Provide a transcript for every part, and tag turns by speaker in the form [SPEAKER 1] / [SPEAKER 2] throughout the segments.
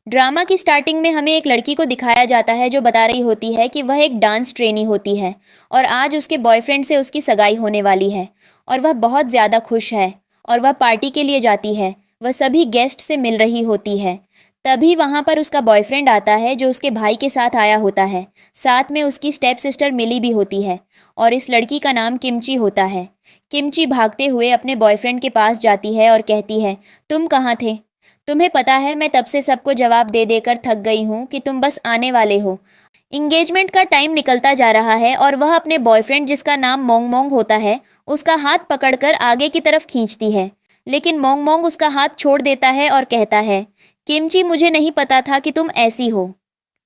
[SPEAKER 1] Drama की starting में हमें एक लड़की को दिखाया जाता है जो बता रही होती है कि वह एक डांस ट्रेनी होती है और आज उसके बॉयफ्रेंड से उसकी सगाई होने वाली है और वह बहुत ज़्यादा खुश है और वह पार्टी के लिए जाती है। वह सभी गेस्ट से मिल रही होती है। तभी वहाँ पर उसका बॉयफ्रेंड आता है जो उसके भाई के साथ आया होता है। साथ में उसकी स्टेप सिस्टर मिली भी होती है और इस लड़की का नाम किमची होता है। किमची भागते हुए अपने बॉयफ्रेंड के पास जाती है और कहती है, तुम कहाँ थे? तुम्हें पता है मैं तब से सबको जवाब दे देकर थक गई हूँ कि तुम बस आने वाले हो। इंगेजमेंट का टाइम निकलता जा रहा है और वह अपने बॉयफ्रेंड जिसका नाम मोंग मोंग होता है उसका हाथ पकड़कर आगे की तरफ खींचती है, लेकिन मोंग मोंग उसका हाथ छोड़ देता है और कहता है, किमची मुझे नहीं पता था कि तुम ऐसी हो।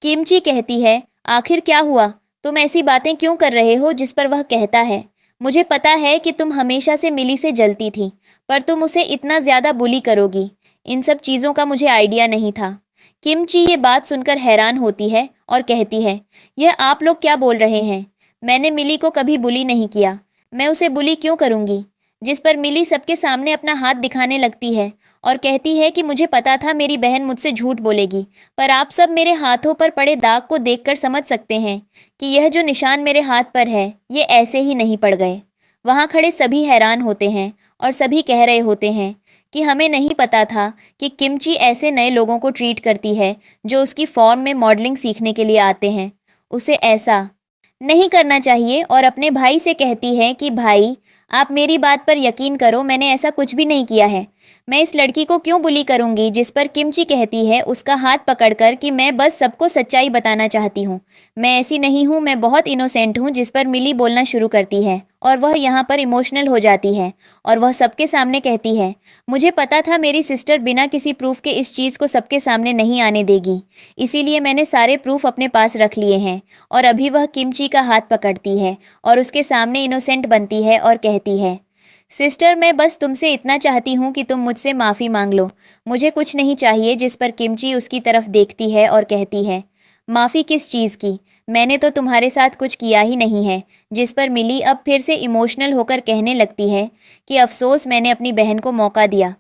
[SPEAKER 1] किमची कहती है, आखिर क्या हुआ? तुम ऐसी बातें क्यों कर रहे हो? जिस पर वह कहता है, मुझे पता है कि तुम हमेशा से मिली से जलती थी, पर तुम उसे इतना ज़्यादा बुली करोगी, इन सब चीज़ों का मुझे आइडिया नहीं था। किमची ये बात सुनकर हैरान होती है और कहती है, यह आप लोग क्या बोल रहे हैं? मैंने मिली को कभी बुली नहीं किया, मैं उसे बुली क्यों करूँगी? जिस पर मिली सबके सामने अपना हाथ दिखाने लगती है और कहती है कि मुझे पता था मेरी बहन मुझसे झूठ बोलेगी, पर आप सब मेरे हाथों पर पड़े दाग को देखकर समझ सकते हैं कि यह जो निशान मेरे हाथ पर है ये ऐसे ही नहीं पड़ गए। वहाँ खड़े सभी हैरान होते हैं और सभी कह रहे होते हैं कि हमें नहीं पता था कि किमची ऐसे नए लोगों को ट्रीट करती है जो उसकी फॉर्म में मॉडलिंग सीखने के लिए आते हैं। उसे ऐसा नहीं करना चाहिए और अपने भाई से कहती है कि भाई आप मेरी बात पर यकीन करो, मैंने ऐसा कुछ भी नहीं किया है। मैं इस लड़की को क्यों बुली करूंगी? जिस पर किमची कहती है उसका हाथ पकड़कर कि मैं बस सबको सच्चाई बताना चाहती हूँ, मैं ऐसी नहीं हूँ, मैं बहुत इनोसेंट हूँ। जिस पर मिली बोलना शुरू करती है और वह यहाँ पर इमोशनल हो जाती है और वह सबके सामने कहती है, मुझे पता था मेरी सिस्टर बिना किसी प्रूफ के इस चीज़ को सबके सामने नहीं आने देगी, इसीलिए मैंने सारे प्रूफ अपने पास रख लिए हैं। और अभी वह किमची का हाथ पकड़ती है और उसके सामने इनोसेंट बनती है और कहती है, सिस्टर मैं बस तुमसे इतना चाहती हूँ कि तुम मुझसे माफ़ी मांग लो, मुझे कुछ नहीं चाहिए। जिस पर किमची उसकी तरफ देखती है और कहती है, माफ़ी किस चीज़ की? मैंने तो तुम्हारे साथ कुछ किया ही नहीं है। जिस पर मिली अब फिर से इमोशनल होकर कहने लगती है कि अफसोस मैंने अपनी बहन को मौका दिया,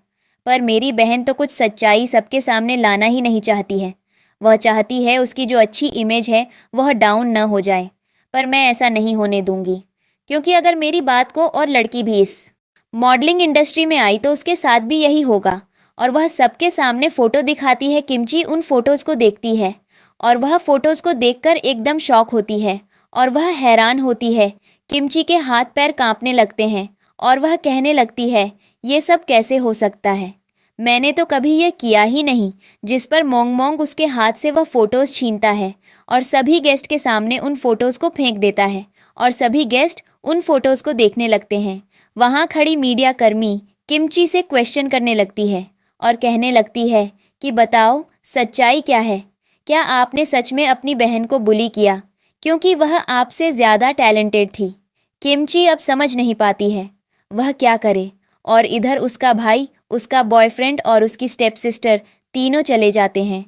[SPEAKER 1] पर मेरी बहन तो कुछ सच्चाई सबके सामने लाना ही नहीं चाहती है। वह चाहती है उसकी जो अच्छी इमेज है वह डाउन न हो जाए, पर मैं ऐसा नहीं होने दूंगी, क्योंकि अगर मेरी बात को और लड़की भी इस मॉडलिंग इंडस्ट्री में आई तो उसके साथ भी यही होगा। और वह सबके सामने फ़ोटो दिखाती है। किमची उन फ़ोटोज़ को देखती है और वह फ़ोटोज़ को देखकर एकदम शॉक होती है और वह हैरान होती है। किमची के हाथ पैर कांपने लगते हैं और वह कहने लगती है, ये सब कैसे हो सकता है? मैंने तो कभी ये किया ही नहीं। जिस पर मोंग मोंग उसके हाथ से वह फ़ोटोज़ छीनता है और सभी गेस्ट के सामने उन फ़ोटोज़ को फेंक देता है और सभी गेस्ट उन फ़ोटोज़ को देखने लगते हैं। वहाँ खड़ी मीडिया कर्मी किमची से क्वेश्चन करने लगती है और कहने लगती है कि बताओ सच्चाई क्या है? क्या आपने सच में अपनी बहन को बुली किया क्योंकि वह आपसे ज़्यादा टैलेंटेड थी? किमची अब समझ नहीं पाती है वह क्या करे और इधर उसका भाई, उसका बॉयफ्रेंड और उसकी स्टेप सिस्टर तीनों चले जाते हैं।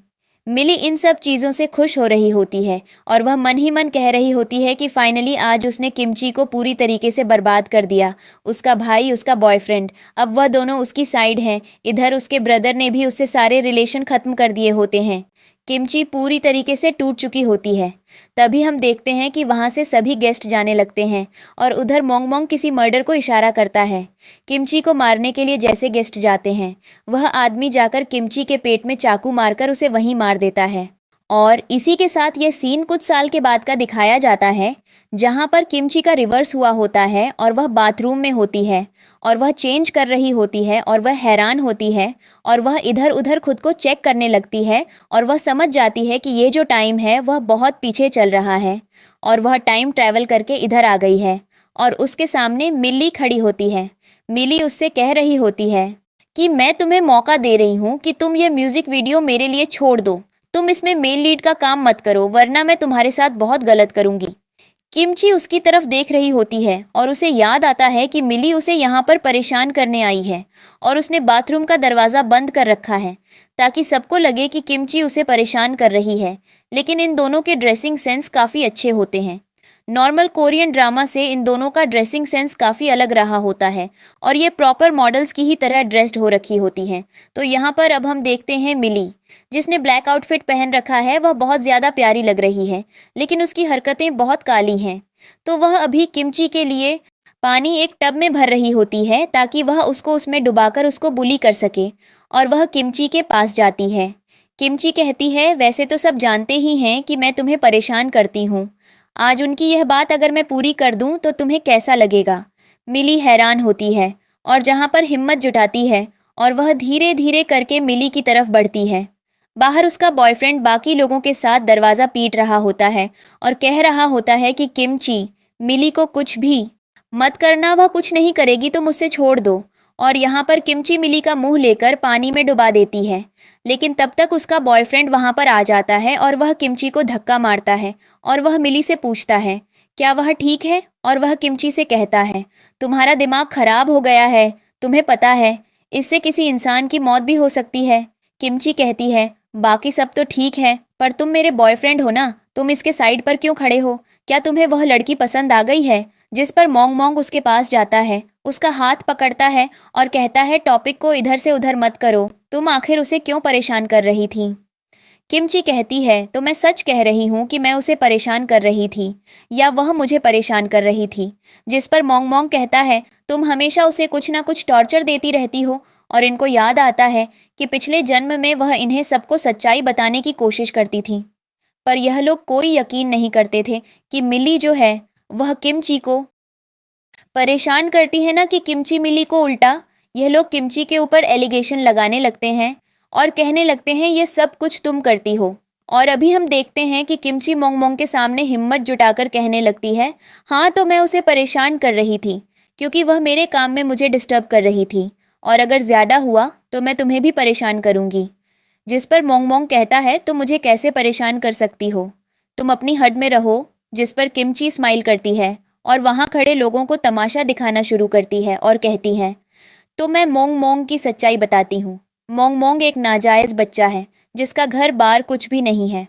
[SPEAKER 1] मिली इन सब चीज़ों से खुश हो रही होती है और वह मन ही मन कह रही होती है कि फाइनली आज उसने किमची को पूरी तरीके से बर्बाद कर दिया। उसका भाई, उसका बॉयफ्रेंड, अब वह दोनों उसकी साइड हैं। इधर उसके ब्रदर ने भी उससे सारे रिलेशन ख़त्म कर दिए होते हैं। किमची पूरी तरीके से टूट चुकी होती है। तभी हम देखते हैं कि वहाँ से सभी गेस्ट जाने लगते हैं और उधर मोंग मोंग किसी मर्डर को इशारा करता है। किमची को मारने के लिए जैसे गेस्ट जाते हैं वह आदमी जाकर किमची के पेट में चाकू मारकर उसे वहीं मार देता है। और इसी के साथ यह सीन कुछ साल के बाद का दिखाया जाता है जहाँ पर किमची का रिवर्स हुआ होता है और वह बाथरूम में होती है और वह चेंज कर रही होती है और वह हैरान होती है और वह इधर उधर खुद को चेक करने लगती है और वह समझ जाती है कि ये जो टाइम है वह बहुत पीछे चल रहा है और वह टाइम ट्रैवल करके इधर आ गई है। और उसके सामने मिली खड़ी होती है। मिली उससे कह रही होती है कि मैं तुम्हें मौका दे रही हूँ कि तुम ये म्यूज़िक वीडियो मेरे लिए छोड़ दो, तुम इसमें मेन लीड का काम मत करो वरना मैं तुम्हारे साथ बहुत गलत करूँगी। किमची उसकी तरफ देख रही होती है और उसे याद आता है कि मिली उसे यहाँ पर परेशान करने आई है और उसने बाथरूम का दरवाज़ा बंद कर रखा है ताकि सबको लगे कि किमची उसे परेशान कर रही है। लेकिन इन दोनों के ड्रेसिंग सेंस काफ़ी अच्छे होते हैं। नॉर्मल कोरियन ड्रामा से इन दोनों का ड्रेसिंग सेंस काफ़ी अलग रहा होता है और ये प्रॉपर मॉडल्स की ही तरह ड्रेस्ड हो रखी होती हैं। तो यहाँ पर अब हम देखते हैं मिली, जिसने ब्लैक आउटफिट पहन रखा है। वह बहुत ज़्यादा प्यारी लग रही है, लेकिन उसकी हरकतें बहुत काली हैं। तो वह अभी किमची के लिए पानी एक टब में भर रही होती है ताकि वह उसको उसमें डुबाकर उसको बुली कर सके, और वह किमची के पास जाती है। किमची कहती है, वैसे तो सब जानते ही हैं कि मैं तुम्हें परेशान करती हूँ। आज उनकी यह बात अगर मैं पूरी कर दूँ तो तुम्हें कैसा लगेगा। मिली हैरान होती है और जहाँ पर हिम्मत जुटाती है और वह धीरे धीरे करके मिली की तरफ बढ़ती है। बाहर उसका बॉयफ्रेंड बाकी लोगों के साथ दरवाज़ा पीट रहा होता है और कह रहा होता है कि किमची, मिली को कुछ भी मत करना, वह कुछ नहीं करेगी तो मुझसे छोड़ दो। और यहाँ पर किमची मिली का मुंह लेकर पानी में डुबा देती है, लेकिन तब तक उसका बॉयफ्रेंड वहाँ पर आ जाता है और वह किमची को धक्का मारता है और वह मिली से पूछता है क्या वह ठीक है। और वह किमची से कहता है, तुम्हारा दिमाग खराब हो गया है, तुम्हें पता है इससे किसी इंसान की मौत भी हो सकती है। किमची कहती है, बाकी सब तो ठीक है, पर तुम मेरे बॉयफ्रेंड हो ना, तुम इसके साइड पर क्यों खड़े हो। क्या तुम्हें वह लड़की पसंद आ गई है। जिस पर मोंग मोंग उसके पास जाता है, उसका हाथ पकड़ता है और कहता है, टॉपिक को इधर से उधर मत करो, तुम आखिर उसे क्यों परेशान कर रही थी। किमची कहती है, तो मैं सच कह रही हूँ कि मैं उसे परेशान कर रही थी, या वह मुझे परेशान कर रही थी। जिस पर मोंग मोंग कहता है, तुम हमेशा उसे कुछ ना कुछ टॉर्चर देती रहती हो। और इनको याद आता है कि पिछले जन्म में वह इन्हें सबको सच्चाई बताने की कोशिश करती थी, पर यह लोग कोई यकीन नहीं करते थे कि मिली जो है वह किमची को परेशान करती है ना, कि किमची मिली को उल्टा यह लोग किमची के ऊपर एलिगेशन लगाने लगते हैं और कहने लगते हैं ये सब कुछ तुम करती हो। और अभी हम देखते हैं कि किमची मोंग मोंग के सामने हिम्मत जुटाकर कहने लगती है, हाँ तो मैं उसे परेशान कर रही थी क्योंकि वह मेरे काम में मुझे डिस्टर्ब कर रही थी, और अगर ज़्यादा हुआ तो मैं तुम्हें भी परेशान करूँगी। जिस पर मोंग मोंग कहता है, तुम मुझे कैसे परेशान कर सकती हो, तुम अपनी हद में रहो। जिस पर किमची स्माइल करती है और वहाँ खड़े लोगों को तमाशा दिखाना शुरू करती है और कहती है, तो मैं मोंग मोंग की सच्चाई बताती हूँ। मोंग मोंग एक नाजायज़ बच्चा है जिसका घर बार कुछ भी नहीं है।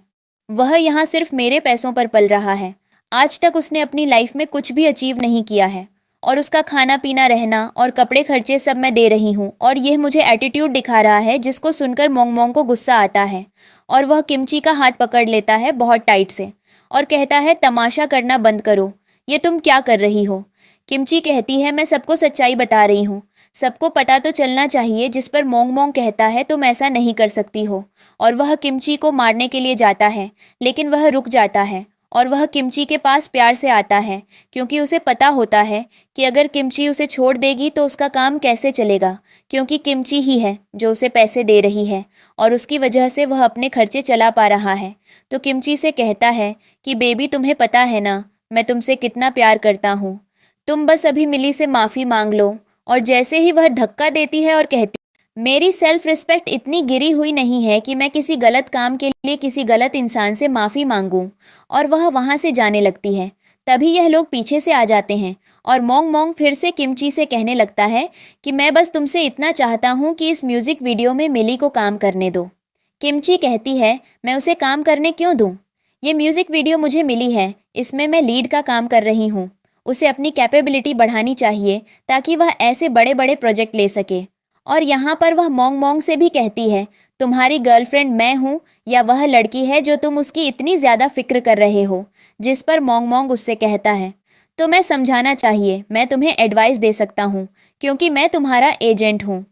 [SPEAKER 1] वह यहाँ सिर्फ मेरे पैसों पर पल रहा है। आज तक उसने अपनी लाइफ में कुछ भी अचीव नहीं किया है, और उसका खाना पीना रहना और कपड़े खर्चे सब मैं दे रही हूँ। और यह मुझे एटीट्यूड दिखा रहा है, जिसको सुनकर मोंग मोंग को गुस्सा आता है और वह किमची का हाथ पकड़ लेता है बहुत टाइट से और कहता है, तमाशा करना बंद करो, ये तुम क्या कर रही हो। किमची कहती है, मैं सबको सच्चाई बता रही हूँ, सबको पता तो चलना चाहिए। जिस पर मोंग मोंग कहता है, तुम ऐसा नहीं कर सकती हो। और वह किमची को मारने के लिए जाता है, लेकिन वह रुक जाता है और वह किमची के पास प्यार से आता है, क्योंकि उसे पता होता है कि अगर किमची उसे छोड़ देगी तो उसका काम कैसे चलेगा, क्योंकि किमची ही है जो उसे पैसे दे रही है और उसकी वजह से वह अपने खर्चे चला पा रहा है। तो किमची से कहता है कि बेबी, तुम्हें पता है ना मैं तुमसे कितना प्यार करता हूँ, तुम बस अभी मिली से माफ़ी मांग लो। और जैसे ही वह धक्का देती है और कहती, मेरी सेल्फ रिस्पेक्ट इतनी गिरी हुई नहीं है कि मैं किसी गलत काम के लिए किसी गलत इंसान से माफ़ी मांगूं। और वह वहाँ से जाने लगती है। तभी यह लोग पीछे से आ जाते हैं और मोंग मोंग फिर से किमची से कहने लगता है कि मैं बस तुमसे इतना चाहता हूँ कि इस म्यूज़िक वीडियो में मिली को काम करने दो। किमची कहती है, मैं उसे काम करने क्यों दूँ, ये म्यूज़िक वीडियो मुझे मिली है, इसमें मैं लीड का काम कर रही हूँ। उसे अपनी कैपेबिलिटी बढ़ानी चाहिए ताकि वह ऐसे बड़े बड़े प्रोजेक्ट ले सके। और यहाँ पर वह मोंग मोंग से भी कहती है, तुम्हारी गर्लफ्रेंड मैं हूँ या वह लड़की है जो तुम उसकी इतनी ज़्यादा फिक्र कर रहे हो। जिस पर मोंग मोंग उससे कहता है, तो मैं समझाना चाहिए, मैं तुम्हें एडवाइस दे सकता हूँ क्योंकि मैं तुम्हारा एजेंट हूँ।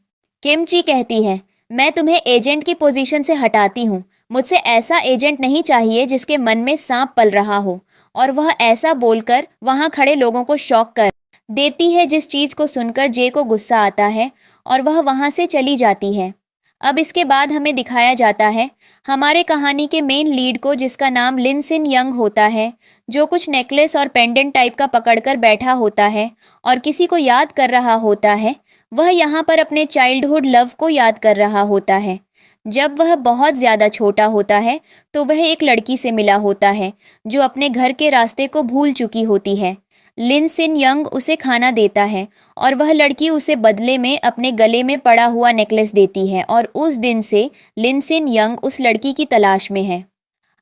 [SPEAKER 1] किमची कहती है, मैं तुम्हें एजेंट की पोजीशन से हटाती हूँ, मुझसे ऐसा एजेंट नहीं चाहिए जिसके मन में सांप पल रहा हो। और वह ऐसा बोलकर वहाँ खड़े लोगों को शॉक कर देती है, जिस चीज़ को सुनकर जे को गुस्सा आता है और वह वहाँ से चली जाती है। अब इसके बाद हमें दिखाया जाता है हमारे कहानी के मेन लीड को, जिसका नाम लिन सिन यंग होता है, जो कुछ नेकलेस और पेंडेंट टाइप का पकड़कर बैठा होता है और किसी को याद कर रहा होता है। वह यहाँ पर अपने चाइल्डहुड लव को याद कर रहा होता है। जब वह बहुत ज़्यादा छोटा होता है तो वह एक लड़की से मिला होता है जो अपने घर के रास्ते को भूल चुकी होती है। लिन सिन यंग उसे खाना देता है और वह लड़की उसे बदले में अपने गले में पड़ा हुआ नेकलेस देती है और उस दिन से लिन सिन यंग उस लड़की की तलाश में है।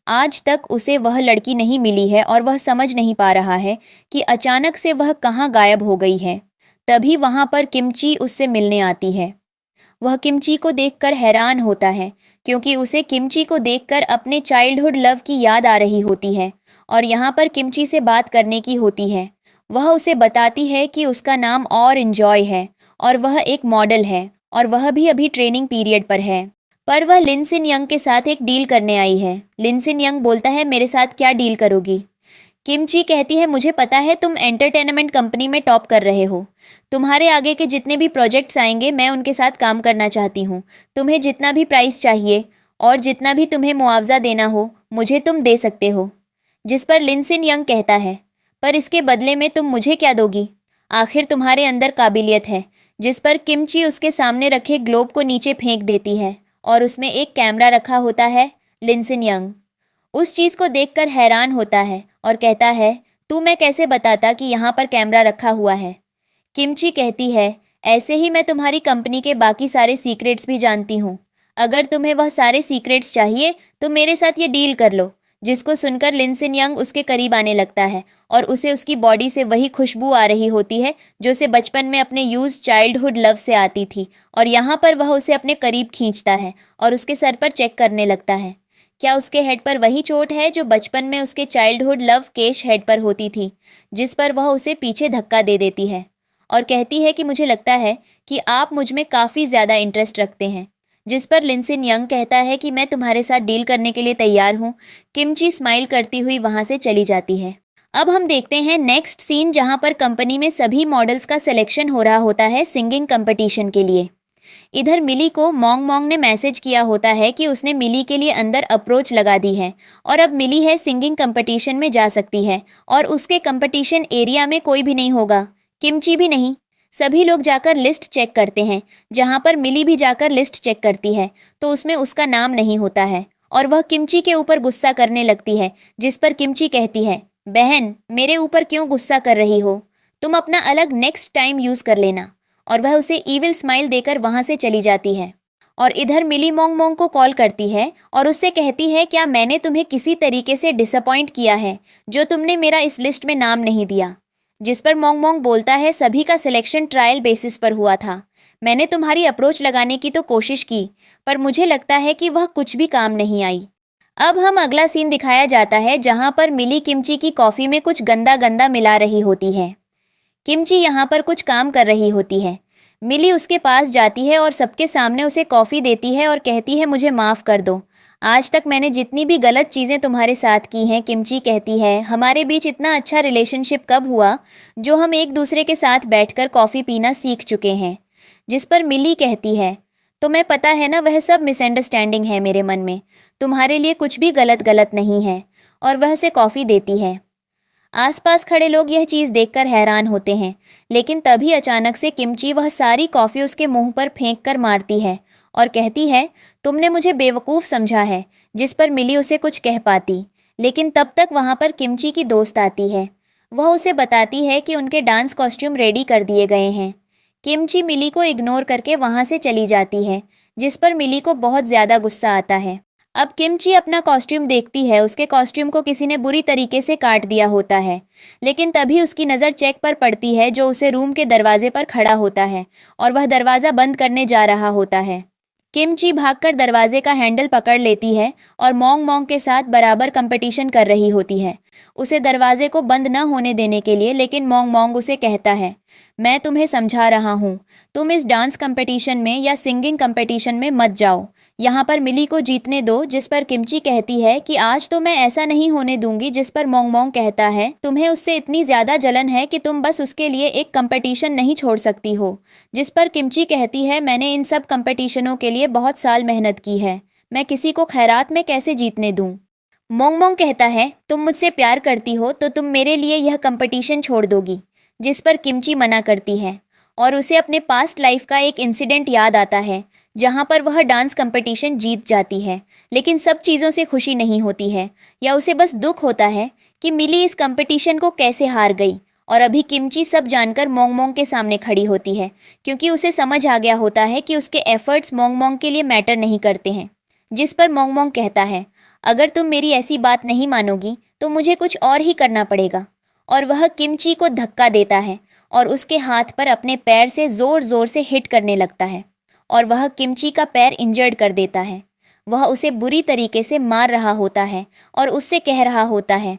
[SPEAKER 1] आज तक उसे वह लड़की नहीं मिली है और वह समझ नहीं पा रहा है कि अचानक से वह कहाँ गायब हो गई है। तभी वहाँ पर किमची उससे मिलने आती है। वह किमची को देखकर हैरान होता है क्योंकि उसे किमची को देखकर अपने चाइल्डहुड लव की याद आ रही होती है और यहाँ पर किमची से बात करने की होती है। वह उसे बताती है कि उसका नाम और इंजॉय है और वह एक मॉडल है और वह भी अभी ट्रेनिंग पीरियड पर है। पर वह लिनसिन यंग के साथ एक डील करने आई है। लिनसिन यंग बोलता है, मेरे साथ क्या डील करोगी? किमची कहती है, मुझे पता है तुम एंटरटेनमेंट कंपनी में टॉप कर रहे हो। तुम्हारे आगे के जितने भी प्रोजेक्ट्स आएंगे मैं उनके साथ काम करना चाहती हूँ। तुम्हें जितना भी प्राइस चाहिए और जितना भी तुम्हें मुआवजा देना हो मुझे तुम दे सकते हो। जिस पर लिनसिन यंग कहता है, पर इसके बदले में तुम मुझे क्या दोगी? आखिर तुम्हारे अंदर काबिलियत है। जिस पर किमची उसके सामने रखे ग्लोब को नीचे फेंक देती है और उसमें एक कैमरा रखा होता है। लिनसिन यंग उस चीज़ को देखकर हैरान होता है और कहता है, तू मैं कैसे बताता कि यहाँ पर कैमरा रखा हुआ है? किमची कहती है, ऐसे ही मैं तुम्हारी कंपनी के बाकी सारे सीक्रेट्स भी जानती हूँ। अगर तुम्हें वह सारे सीक्रेट्स चाहिए तो मेरे साथ ये डील कर लो। जिसको सुनकर लिनसिन यंग उसके करीब आने लगता है और उसे उसकी बॉडी से वही खुशबू आ रही होती है जो उसे बचपन में अपने यूज चाइल्डहुड लव से आती थी। और यहाँ पर वह उसे अपने करीब खींचता है और उसके सर पर चेक करने लगता है। क्या उसके हेड पर वही चोट है जो बचपन में उसके चाइल्डहुड लव केश हेड पर होती थी? जिस पर वह उसे पीछे धक्का दे देती है और कहती है कि मुझे लगता है कि आप मुझ में काफ़ी ज़्यादा इंटरेस्ट रखते हैं। जिस पर लिनसिन यंग कहता है कि मैं तुम्हारे साथ डील करने के लिए तैयार हूँ। किमची स्माइल करती हुई वहाँ से चली जाती है। अब हम देखते हैं नेक्स्ट सीन, जहाँ पर कंपनी में सभी मॉडल्स का सिलेक्शन हो रहा होता है सिंगिंग कंपटीशन के लिए। इधर मिली को मोंग मोंग ने मैसेज किया होता है कि उसने मिली के लिए अंदर अप्रोच लगा दी है और अब मिली है सिंगिंग कंपटीशन में जा सकती है और उसके कंपटीशन एरिया में कोई भी नहीं होगा, किमची भी नहीं। सभी लोग जाकर लिस्ट चेक करते हैं। जहां पर मिली भी जाकर लिस्ट चेक करती है तो उसमें उसका नाम नहीं होता है और वह किमची के ऊपर गुस्सा करने लगती है। जिस पर किमची कहती है, बहन मेरे ऊपर क्यों गुस्सा कर रही हो? तुम अपना अलग नेक्स्ट टाइम यूज़ कर लेना। और वह उसे ईविल स्माइल देकर वहां से चली जाती है। और इधर मिली मोंग मोंग को कॉल करती है और उससे कहती है, क्या मैंने तुम्हें किसी तरीके से डिसअपॉइंट किया है जो तुमने मेरा इस लिस्ट में नाम नहीं दिया? जिस पर मोंग मोंग बोलता है, सभी का सिलेक्शन ट्रायल बेसिस पर हुआ था। मैंने तुम्हारी अप्रोच लगाने की तो कोशिश की पर मुझे लगता है कि वह कुछ भी काम नहीं आई। अब हम अगला सीन दिखाया जाता है जहां पर मिली किमची की कॉफ़ी में कुछ गंदा गंदा मिला रही होती है। किमची यहाँ पर कुछ काम कर रही होती है। मिली उसके पास जाती है और सबके सामने उसे कॉफ़ी देती है और कहती है, मुझे माफ़ कर दो। आज तक मैंने जितनी भी गलत चीज़ें तुम्हारे साथ की हैं। किमची कहती है, हमारे बीच इतना अच्छा रिलेशनशिप कब हुआ जो हम एक दूसरे के साथ बैठकर कॉफ़ी पीना सीख चुके हैं? जिस पर मिली कहती है, तुम्हें पता है ना, वह सब मिसअंडरस्टैंडिंग है मेरे मन में। तुम्हारे लिए कुछ भी गलत गलत नहीं है। और वह उसे कॉफ़ी देती है। आसपास खड़े लोग यह चीज़ देखकर हैरान होते हैं, लेकिन तभी अचानक से किमची वह सारी कॉफ़ी उसके मुंह पर फेंक कर मारती है और कहती है, तुमने मुझे बेवकूफ़ समझा है। जिस पर मिली उसे कुछ कह पाती, लेकिन तब तक वहाँ पर किमची की दोस्त आती है। वह उसे बताती है कि उनके डांस कॉस्ट्यूम रेडी कर दिए गए हैं। किमची मिली को इग्नोर करके वहाँ से चली जाती है, जिस पर मिली को बहुत ज़्यादा गुस्सा आता है। अब किमची अपना कॉस्ट्यूम देखती है। उसके कॉस्ट्यूम को किसी ने बुरी तरीके से काट दिया होता है, लेकिन तभी उसकी नज़र चेक पर पड़ती है जो उसे रूम के दरवाजे पर खड़ा होता है और वह दरवाज़ा बंद करने जा रहा होता है। किमची भागकर दरवाजे का हैंडल पकड़ लेती है और मोंग मोंग के साथ बराबर कंपटीशन कर रही होती है उसे दरवाजे को बंद न होने देने के लिए। लेकिन मोंग मोंग उसे कहता है, मैं तुम्हें समझा रहा हूँ, तुम इस डांस कंपटीशन में या सिंगिंग कंपटीशन में मत जाओ, यहाँ पर मिली को जीतने दो। जिस पर किमची कहती है कि आज तो मैं ऐसा नहीं होने दूंगी। जिस पर मोंग मोंग कहता है, तुम्हें उससे इतनी ज़्यादा जलन है कि तुम बस उसके लिए एक कंपटीशन नहीं छोड़ सकती हो। जिस पर किमची कहती है, मैंने इन सब कंपटीशनों के लिए बहुत साल मेहनत की है, मैं किसी को खैरात में कैसे जीतने दूँ? मोंग मोंग कहता है, तुम मुझसे प्यार करती हो तो तुम मेरे लिए यह कंपटीशन छोड़ दोगी। जिस पर किमची मना करती है और उसे अपने पास्ट लाइफ का एक इंसिडेंट याद आता है जहाँ पर वह डांस कंपटीशन जीत जाती है, लेकिन सब चीज़ों से खुशी नहीं होती है या उसे बस दुख होता है कि मिली इस कंपटीशन को कैसे हार गई। और अभी किमची सब जानकर मोंग मोंग के सामने खड़ी होती है क्योंकि उसे समझ आ गया होता है कि उसके एफर्ट्स मोंग मोंग के लिए मैटर नहीं करते हैं। जिस पर मोंग मोंग कहता है, अगर तुम मेरी ऐसी बात नहीं मानोगी तो मुझे कुछ और ही करना पड़ेगा। और वह किमची को धक्का देता है और उसके हाथ पर अपने पैर से ज़ोर ज़ोर से हिट करने लगता है और वह किमची का पैर इंजर्ड कर देता है। वह उसे बुरी तरीके से मार रहा होता है और उससे कह रहा होता है,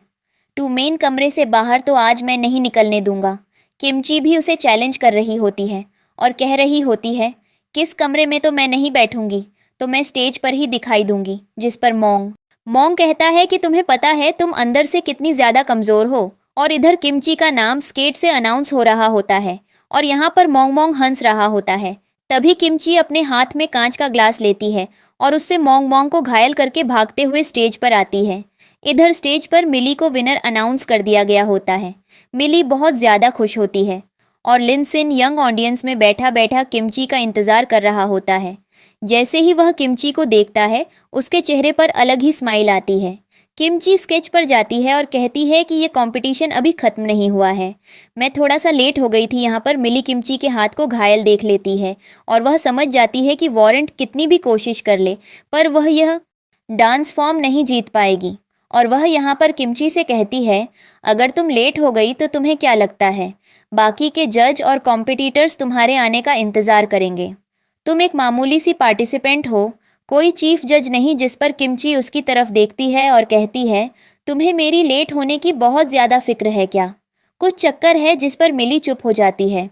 [SPEAKER 1] तू मेन कमरे से बाहर तो आज मैं नहीं निकलने दूंगा। किमची भी उसे चैलेंज कर रही होती है और कह रही होती है, किस कमरे में तो मैं नहीं बैठूंगी, तो मैं स्टेज पर ही दिखाई दूंगी। जिस पर मोंग कहता है कि तुम्हें पता है तुम अंदर से कितनी ज़्यादा कमज़ोर हो। और इधर किमची का नाम स्केट से अनाउंस हो रहा होता है और यहाँ पर मोंग मोंग हंस रहा होता है। तभी किमची अपने हाथ में कांच का ग्लास लेती है और उससे मोंग मोंग को घायल करके भागते हुए स्टेज पर आती है। इधर स्टेज पर मिली को विनर अनाउंस कर दिया गया होता है। मिली बहुत ज़्यादा खुश होती है और लिनसिन यंग ऑडियंस में बैठा बैठा किमची का इंतज़ार कर रहा होता है। जैसे ही वह किमची को देखता है उसके चेहरे पर अलग ही स्माइल आती है। किमची स्केच पर जाती है और कहती है कि ये कंपटीशन अभी ख़त्म नहीं हुआ है, मैं थोड़ा सा लेट हो गई थी यहाँ पर। मिली किमची के हाथ को घायल देख लेती है और वह समझ जाती है कि वॉरेंट कितनी भी कोशिश कर ले पर वह यह डांस फॉर्म नहीं जीत पाएगी। और वह यहाँ पर किमची से कहती है, अगर तुम लेट हो गई तो तुम्हें क्या लगता है बाकी के जज और कॉम्पिटिटर्स तुम्हारे आने का इंतज़ार करेंगे। तुम एक मामूली सी पार्टिसिपेंट हो, कोई चीफ जज नहीं। जिस पर किमची उसकी तरफ देखती है और कहती है, तुम्हें मेरी लेट होने की बहुत ज़्यादा फिक्र है क्या? कुछ चक्कर है? जिस पर मिली चुप हो जाती है।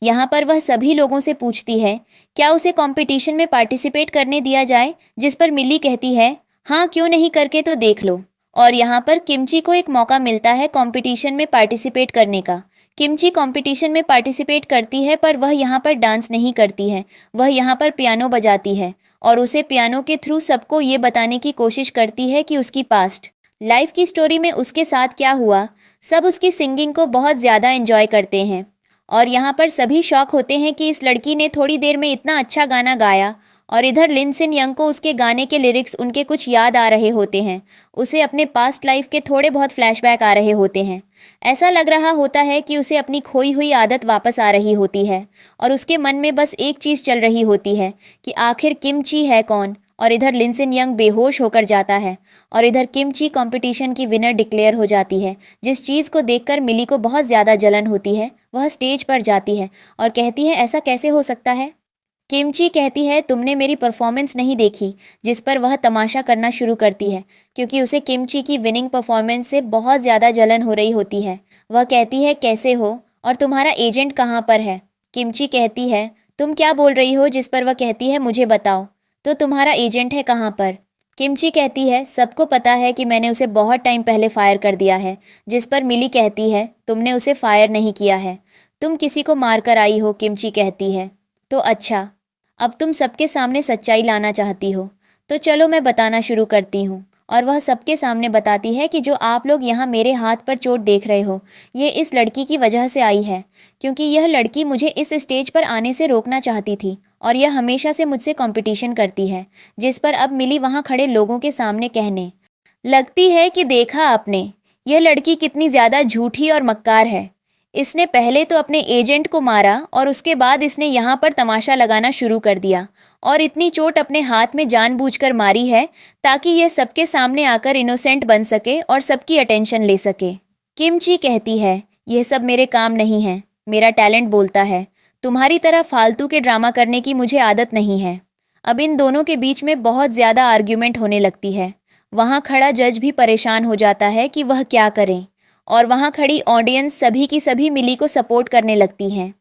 [SPEAKER 1] यहाँ पर वह सभी लोगों से पूछती है, क्या उसे कंपटीशन में पार्टिसिपेट करने दिया जाए? जिस पर मिली कहती है, हाँ क्यों नहीं, करके तो देख लो। और यहाँ पर किमची को एक मौका मिलता है कंपटीशन में पार्टिसिपेट करने का। किमची कंपटीशन में पार्टिसिपेट करती है पर वह यहाँ पर डांस नहीं करती है, वह यहाँ पर पियानो बजाती है और उसे पियानो के थ्रू सबको ये बताने की कोशिश करती है कि उसकी पास्ट लाइफ की स्टोरी में उसके साथ क्या हुआ। सब उसकी सिंगिंग को बहुत ज़्यादा एंजॉय करते हैं और यहाँ पर सभी शॉक होते हैं कि इस लड़की ने थोड़ी देर में इतना अच्छा गाना गाया। और इधर लिनसिन यंग को उसके गाने के लिरिक्स उनके कुछ याद आ रहे होते हैं, उसे अपने पास्ट लाइफ के थोड़े बहुत फ्लैशबैक आ रहे होते हैं। ऐसा लग रहा होता है कि उसे अपनी खोई हुई आदत वापस आ रही होती है और उसके मन में बस एक चीज़ चल रही होती है कि आखिर किमची है कौन। और इधर लिनसिन यंग बेहोश होकर जाता है और इधर किमची कंपटीशन की विनर डिक्लेयर हो जाती है। जिस चीज़ को देखकर मिली को बहुत ज़्यादा जलन होती है। वह स्टेज पर जाती है और कहती है, ऐसा कैसे हो सकता है? किमची कहती है, तुमने मेरी परफॉर्मेंस नहीं देखी। जिस पर वह तमाशा करना शुरू करती है क्योंकि उसे किमची की विनिंग परफॉर्मेंस से बहुत ज़्यादा जलन हो रही होती है। वह कहती है, कैसे हो और तुम्हारा एजेंट कहाँ पर है? किमची कहती है, तुम क्या बोल रही हो? जिस पर वह कहती है, मुझे बताओ तो तुम्हारा एजेंट है कहाँ पर? किमची कहती है, सबको पता है कि मैंने उसे बहुत टाइम पहले फायर कर दिया है। जिस पर मिली कहती है, तुमने उसे फायर नहीं किया है, तुम किसी को मार कर आई हो। किमची कहती है, तो अच्छा, अब तुम सबके सामने सच्चाई लाना चाहती हो, तो चलो मैं बताना शुरू करती हूँ। और वह सबके सामने बताती है कि जो आप लोग यहाँ मेरे हाथ पर चोट देख रहे हो, ये इस लड़की की वजह से आई है, क्योंकि यह लड़की मुझे इस स्टेज पर आने से रोकना चाहती थी और यह हमेशा से मुझसे कंपटीशन करती है। जिस पर अब मिली वहाँ खड़े लोगों के सामने कहने लगती है कि देखा आपने, यह लड़की कितनी ज़्यादा झूठी और मक्कार है। इसने पहले तो अपने एजेंट को मारा और उसके बाद इसने यहाँ पर तमाशा लगाना शुरू कर दिया और इतनी चोट अपने हाथ में जानबूझकर मारी है ताकि यह सबके सामने आकर इनोसेंट बन सके और सबकी अटेंशन ले सके। किमची कहती है, यह सब मेरे काम नहीं है, मेरा टैलेंट बोलता है। तुम्हारी तरह फालतू के ड्रामा करने की मुझे आदत नहीं है। अब इन दोनों के बीच में बहुत ज़्यादा आर्ग्यूमेंट होने लगती है। वहाँ खड़ा जज भी परेशान हो जाता है कि वह क्या करें और वहाँ खड़ी ऑडियंस सभी की सभी मिली को सपोर्ट करने लगती हैं।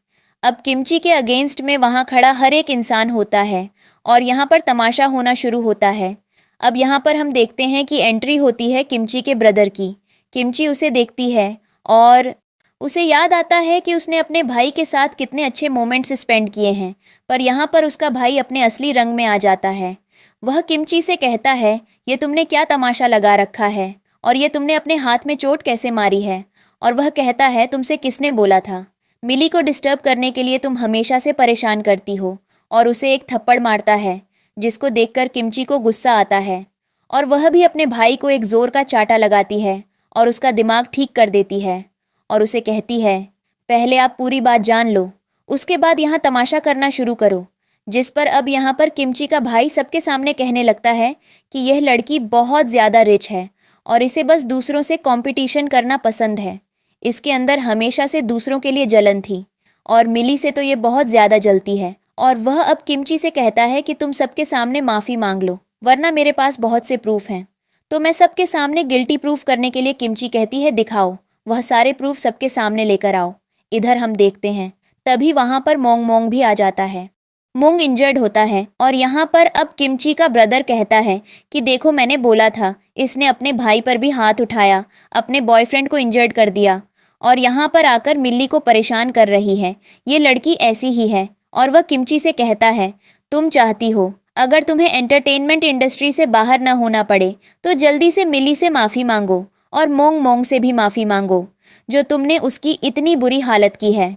[SPEAKER 1] अब किमची के अगेंस्ट में वहाँ खड़ा हर एक इंसान होता है और यहाँ पर तमाशा होना शुरू होता है। अब यहाँ पर हम देखते हैं कि एंट्री होती है किमची के ब्रदर की। किमची उसे देखती है और उसे याद आता है कि उसने अपने भाई के साथ कितने अच्छे मोमेंट्स स्पेंड किए हैं, पर यहाँ पर उसका भाई अपने असली रंग में आ जाता है। वह किमची से कहता है, ये तुमने क्या तमाशा लगा रखा है और ये तुमने अपने हाथ में चोट कैसे मारी है? और वह कहता है, तुमसे किसने बोला था? मिली को डिस्टर्ब करने के लिए तुम हमेशा से परेशान करती हो। और उसे एक थप्पड़ मारता है जिसको देखकर किमची को गुस्सा आता है और वह भी अपने भाई को एक ज़ोर का चाटा लगाती है और उसका दिमाग ठीक कर देती है और उसे कहती है, पहले आप पूरी बात जान लो, उसके बाद यहाँ तमाशा करना शुरू करो। जिस पर अब यहाँ पर किमची का भाई सबके सामने कहने लगता है कि यह लड़की बहुत ज़्यादा रिच है और इसे बस दूसरों से कंपटीशन करना पसंद है। इसके अंदर हमेशा से दूसरों के लिए जलन थी और मिली से तो ये बहुत ज़्यादा जलती है। और वह अब किमची से कहता है कि तुम सबके सामने माफ़ी मांग लो, वरना मेरे पास बहुत से प्रूफ हैं। तो मैं सबके सामने गिल्टी प्रूफ करने के लिए किमची कहती है दिखाओ, वह सारे प्रूफ सबके सामने लेकर आओ। इधर हम देखते हैं तभी वहाँ पर मोंग मोंग भी आ जाता है। मोंग इंजर्ड होता है और यहाँ पर अब किमची का ब्रदर कहता है कि देखो मैंने बोला था, इसने अपने भाई पर भी हाथ उठाया, अपने बॉयफ्रेंड को इंजर्ड कर दिया और यहाँ पर आकर मिल्ली को परेशान कर रही है। ये लड़की ऐसी ही है। और वह किमची से कहता है तुम चाहती हो अगर तुम्हें एंटरटेनमेंट इंडस्ट्री से बाहर ना होना पड़े तो जल्दी से मिली से माफ़ी मांगो और मोंग मोंग से भी माफ़ी मांगो जो तुमने उसकी इतनी बुरी हालत की है।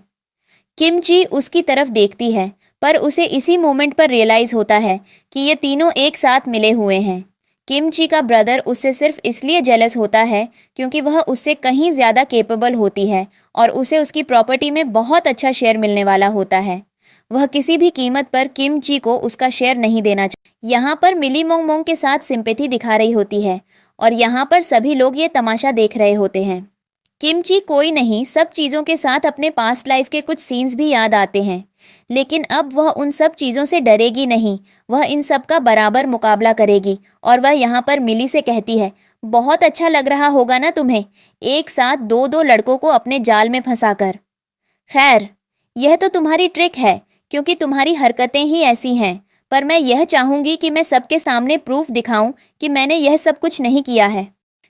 [SPEAKER 1] किमची उसकी तरफ देखती है पर उसे इसी मोमेंट पर रियलाइज़ होता है कि ये तीनों एक साथ मिले हुए हैं। किमची का ब्रदर उससे सिर्फ इसलिए जेलस होता है क्योंकि वह उससे कहीं ज़्यादा केपेबल होती है और उसे उसकी प्रॉपर्टी में बहुत अच्छा शेयर मिलने वाला होता है। वह किसी भी कीमत पर किमची को उसका शेयर नहीं देना चाहिए। यहाँ पर मिली मोंग मोंग के साथ सिंपैथी दिखा रही होती है और यहाँ पर सभी लोग ये तमाशा देख रहे होते हैं। किमची कोई नहीं, सब चीज़ों के साथ अपने पास्ट लाइफ के कुछ सीन्स भी याद आते हैं, लेकिन अब वह उन सब चीज़ों से डरेगी नहीं, वह इन सब का बराबर मुकाबला करेगी। और वह यहाँ पर मिली से कहती है बहुत अच्छा लग रहा होगा ना तुम्हें, एक साथ दो दो लड़कों को अपने जाल में फंसाकर। खैर यह तो तुम्हारी ट्रिक है क्योंकि तुम्हारी हरकतें ही ऐसी हैं, पर मैं यह चाहूँगी कि मैं सबके सामने प्रूफ दिखाऊं कि मैंने यह सब कुछ नहीं किया है।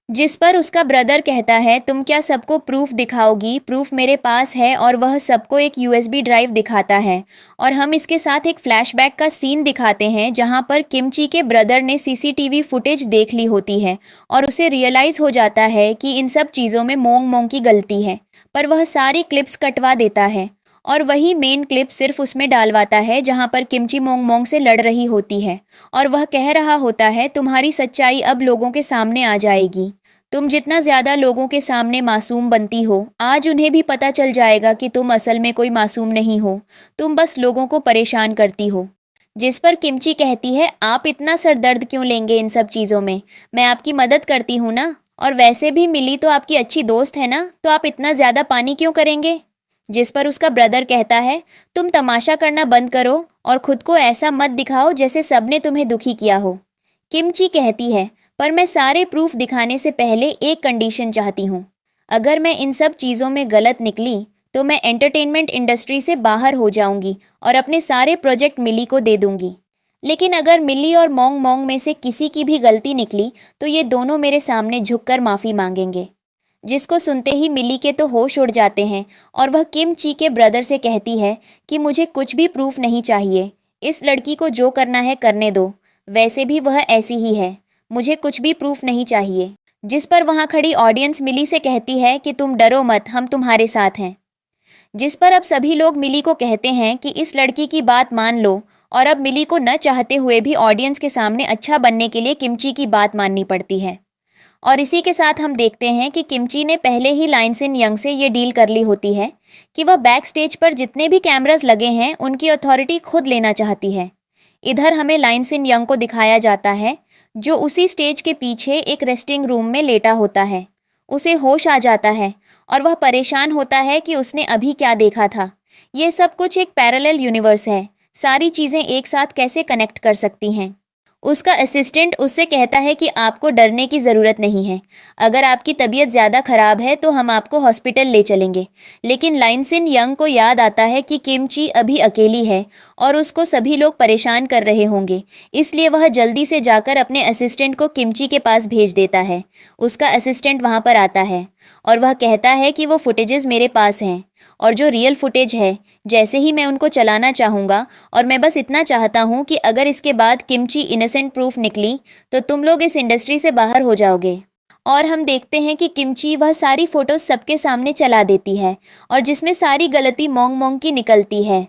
[SPEAKER 1] जिस पर उसका ब्रदर कहता है तुम क्या सबको प्रूफ दिखाओगी, प्रूफ मेरे पास है। और वह सबको एक यूएसबी ड्राइव दिखाता है और हम इसके साथ एक फ्लैशबैक का सीन दिखाते हैं जहां पर किमची के ब्रदर ने सीसीटीवी फुटेज देख ली होती है और उसे रियलाइज़ हो जाता है कि इन सब चीज़ों में मोंग मोंग की गलती है, पर वह सारी क्लिप्स कटवा देता है और वही मेन क्लिप सिर्फ उसमें डालवाता है जहां पर किमची मोंग मोंग से लड़ रही होती है और वह कह रहा होता है तुम्हारी सच्चाई अब लोगों के सामने आ जाएगी। तुम जितना ज़्यादा लोगों के सामने मासूम बनती हो, आज उन्हें भी पता चल जाएगा कि तुम असल में कोई मासूम नहीं हो, तुम बस लोगों को परेशान करती हो। जिस पर किमची कहती है आप इतना सरदर्द क्यों लेंगे इन सब चीज़ों में, मैं आपकी मदद करती हूँ ना, और वैसे भी मिली तो आपकी अच्छी दोस्त है ना, तो आप इतना ज़्यादा पानी क्यों करेंगे। जिस पर उसका ब्रदर कहता है तुम तमाशा करना बंद करो और खुद को ऐसा मत दिखाओ जैसे सबने तुम्हें दुखी किया हो। किमची कहती है पर मैं सारे प्रूफ दिखाने से पहले एक कंडीशन चाहती हूँ, अगर मैं इन सब चीज़ों में गलत निकली तो मैं एंटरटेनमेंट इंडस्ट्री से बाहर हो जाऊंगी और अपने सारे प्रोजेक्ट मिली को दे दूंगी। लेकिन अगर मिली और मोंग मोंग में से किसी की भी गलती निकली तो ये दोनों मेरे सामने झुककर माफ़ी मांगेंगे। जिसको सुनते ही मिली के तो होश उड़ जाते हैं और वह किमची के ब्रदर से कहती है कि मुझे कुछ भी प्रूफ नहीं चाहिए, इस लड़की को जो करना है करने दो, वैसे भी वह ऐसी ही है, मुझे कुछ भी प्रूफ नहीं चाहिए। जिस पर वहाँ खड़ी ऑडियंस मिली से कहती है कि तुम डरो मत, हम तुम्हारे साथ हैं। जिस पर अब सभी लोग मिली को कहते हैं कि इस लड़की की बात मान लो और अब मिली को न चाहते हुए भी ऑडियंस के सामने अच्छा बनने के लिए किमची की बात माननी पड़ती है। और इसी के साथ हम देखते हैं कि किमची ने पहले ही लाइनसिन यंग से ये डील कर ली होती है कि वह बैक स्टेज पर जितने भी कैमरास लगे हैं उनकी अथॉरिटी खुद लेना चाहती है। इधर हमें लाइनसिन यंग को दिखाया जाता है जो उसी स्टेज के पीछे एक रेस्टिंग रूम में लेटा होता है। उसे होश आ जाता है और वह परेशान होता है कि उसने अभी क्या देखा था। ये सब कुछ एक पैरेलल यूनिवर्स है, सारी चीज़ें एक साथ कैसे कनेक्ट कर सकती हैं। उसका असिस्टेंट उससे कहता है कि आपको डरने की ज़रूरत नहीं है, अगर आपकी तबीयत ज़्यादा ख़राब है तो हम आपको हॉस्पिटल ले चलेंगे। लेकिन लाइनसिन यंग को याद आता है कि किमची अभी अकेली है और उसको सभी लोग परेशान कर रहे होंगे, इसलिए वह जल्दी से जाकर अपने असिस्टेंट को किमची के पास भेज देता है। उसका असिस्टेंट वहाँ पर आता है और वह कहता है कि वो फुटेजेस मेरे पास हैं और जो रियल फुटेज है जैसे ही मैं उनको चलाना चाहूँगा, और मैं बस इतना चाहता हूँ कि अगर इसके बाद किमची इनोसेंट प्रूफ निकली तो तुम लोग इस इंडस्ट्री से बाहर हो जाओगे। और हम देखते हैं कि किमची वह सारी फ़ोटोज़ सबके सामने चला देती है और जिसमें सारी गलती मोंग मोंग की निकलती है।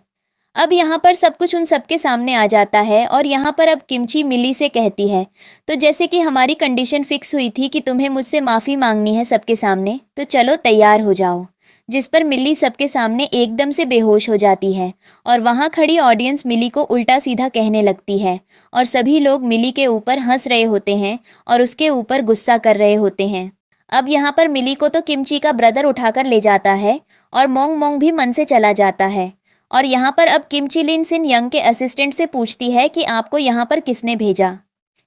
[SPEAKER 1] अब यहाँ पर सब कुछ उन सबके सामने आ जाता है और यहाँ पर अब किमची मिली से कहती है तो जैसे कि हमारी कंडीशन फिक्स हुई थी कि तुम्हें मुझसे माफ़ी मांगनी है सबके सामने, तो चलो तैयार हो जाओ। जिस पर मिली सबके सामने एकदम से बेहोश हो जाती है और वहाँ खड़ी ऑडियंस मिली को उल्टा सीधा कहने लगती है और सभी लोग मिली के ऊपर हंस रहे होते हैं और उसके ऊपर गुस्सा कर रहे होते हैं। अब यहाँ पर मिली को तो किमची का ब्रदर उठाकर ले जाता है और मोंग मोंग भी मन से चला जाता है। और यहाँ पर अब किमची लिन सिन यंग के असिस्टेंट से पूछती है कि आपको यहाँ पर किसने भेजा,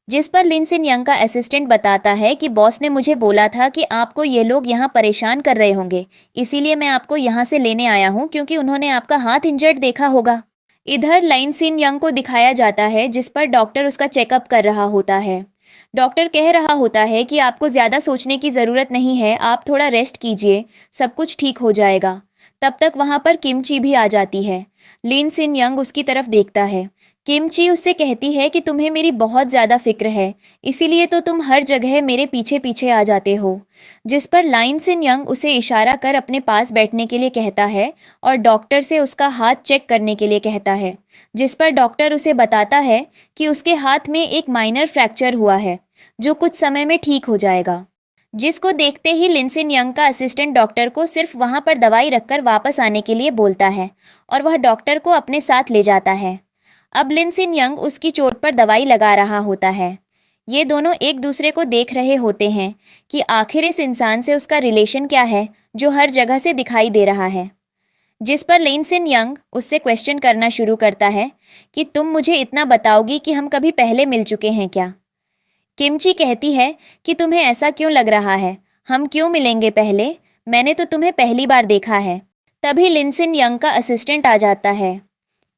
[SPEAKER 1] जिस पर लिन सिन यंग का असिस्टेंट बताता है कि बॉस ने मुझे बोला था कि आपको ये लोग यहाँ परेशान कर रहे होंगे, इसीलिए मैं आपको यहाँ से लेने आया हूँ क्योंकि उन्होंने आपका हाथ इंजर्ड देखा होगा। इधर लिन सिन यंग को दिखाया जाता है जिस पर डॉक्टर उसका चेकअप कर रहा होता है। डॉक्टर कह रहा होता है कि आपको ज़्यादा सोचने की ज़रूरत नहीं है, आप थोड़ा रेस्ट कीजिए, सब कुछ ठीक हो जाएगा। तब तक वहाँ पर किमची भी आ जाती है। लिन सिन यंग उसकी तरफ देखता है। किमची उससे कहती है कि तुम्हें मेरी बहुत ज़्यादा फिक्र है, इसीलिए तो तुम हर जगह मेरे पीछे पीछे आ जाते हो। जिस पर लिन सिन यंग उसे इशारा कर अपने पास बैठने के लिए कहता है और डॉक्टर से उसका हाथ चेक करने के लिए कहता है, जिस पर डॉक्टर उसे बताता है कि उसके हाथ में एक माइनर फ्रैक्चर हुआ है जो कुछ समय में ठीक हो जाएगा। जिसको देखते ही लिन सिन यंग का असिस्टेंट डॉक्टर को सिर्फ वहाँ पर दवाई रखकर वापस आने के लिए बोलता है और वह डॉक्टर को अपने साथ ले जाता है। अब लिन सिन यंग उसकी चोट पर दवाई लगा रहा होता है। ये दोनों एक दूसरे को देख रहे होते हैं कि आखिर इस इंसान से उसका रिलेशन क्या है जो हर जगह से दिखाई दे रहा है। जिस पर लिन सिन यंग उससे क्वेश्चन करना शुरू करता है कि तुम मुझे इतना बताओगी कि हम कभी पहले मिल चुके हैं क्या। किमची कहती है कि तुम्हें ऐसा क्यों लग रहा है, हम क्यों मिलेंगे पहले, मैंने तो तुम्हें पहली बार देखा है। तभी लिन सिन यंग का असिस्टेंट आ जाता है।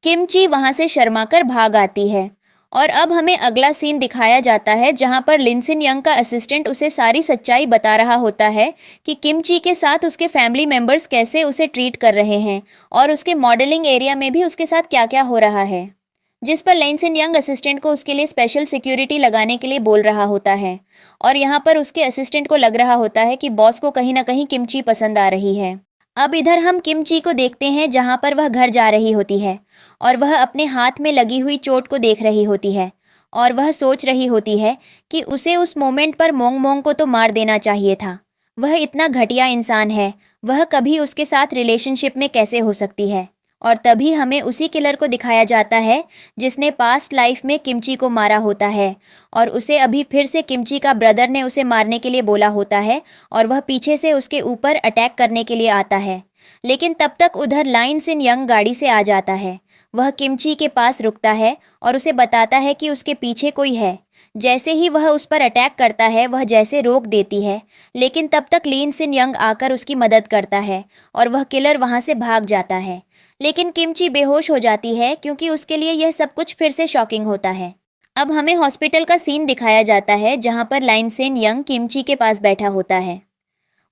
[SPEAKER 1] किमची वहाँ से शर्माकर भाग आती है और अब हमें अगला सीन दिखाया जाता है जहाँ पर लिन सिन यंग का असिस्टेंट उसे सारी सच्चाई बता रहा होता है कि किमची के साथ उसके फैमिली मेम्बर्स कैसे उसे ट्रीट कर रहे हैं और उसके मॉडलिंग एरिया में भी उसके साथ क्या क्या हो रहा है। जिस पर लिन सिन यंग असिस्टेंट को उसके लिए स्पेशल सिक्योरिटी लगाने के लिए बोल रहा होता है और यहाँ पर उसके असिस्टेंट को लग रहा होता है कि बॉस को कहीं ना कहीं किमची पसंद आ रही है। अब इधर हम किमची को देखते हैं जहाँ पर वह घर जा रही होती है और वह अपने हाथ में लगी हुई चोट को देख रही होती है और वह सोच रही होती है कि उसे उस मोमेंट पर मोंग मोंग को तो मार देना चाहिए था। वह इतना घटिया इंसान है, वह कभी उसके साथ रिलेशनशिप में कैसे हो सकती है। और तभी हमें उसी किलर को दिखाया जाता है जिसने पास्ट लाइफ में किमची को मारा होता है और उसे अभी फिर से किमची का ब्रदर ने उसे मारने के लिए बोला होता है और वह पीछे से उसके ऊपर अटैक करने के लिए आता है। लेकिन तब तक उधर लिन सिन यंग गाड़ी से आ जाता है। वह किमची के पास रुकता है और उसे बताता है कि उसके पीछे कोई है। जैसे ही वह उस पर अटैक करता है वह जैसे रोक देती है, लेकिन तब तक लिन सिन यंग आकर उसकी मदद करता है और वह किलर वहाँ से भाग जाता है। लेकिन किमची बेहोश हो जाती है क्योंकि उसके लिए यह सब कुछ फिर से शॉकिंग होता है। अब हमें हॉस्पिटल का सीन दिखाया जाता है जहाँ पर लिन सिन यंग किमची के पास बैठा होता है।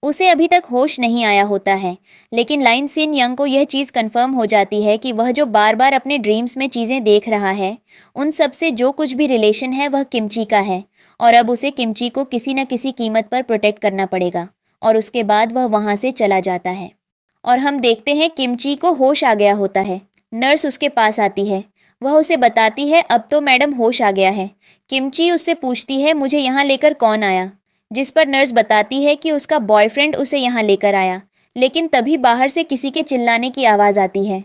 [SPEAKER 1] उसे अभी तक होश नहीं आया होता है, लेकिन लिन सिन यंग को यह चीज़ कंफर्म हो जाती है कि वह जो बार बार अपने ड्रीम्स में चीज़ें देख रहा है उन सब से जो कुछ भी रिलेशन है वह किमची का है और अब उसे किमची को किसी न किसी कीमत पर प्रोटेक्ट करना पड़ेगा। और उसके बाद वह वहाँ से चला जाता है और हम देखते हैं किमची को होश आ गया होता है। नर्स उसके पास आती है, वह उसे बताती है अब तो मैडम होश आ गया है। किमची उससे पूछती है मुझे यहाँ लेकर कौन आया, जिस पर नर्स बताती है कि उसका बॉयफ्रेंड उसे यहाँ लेकर आया। लेकिन तभी बाहर से किसी के चिल्लाने की आवाज़ आती है।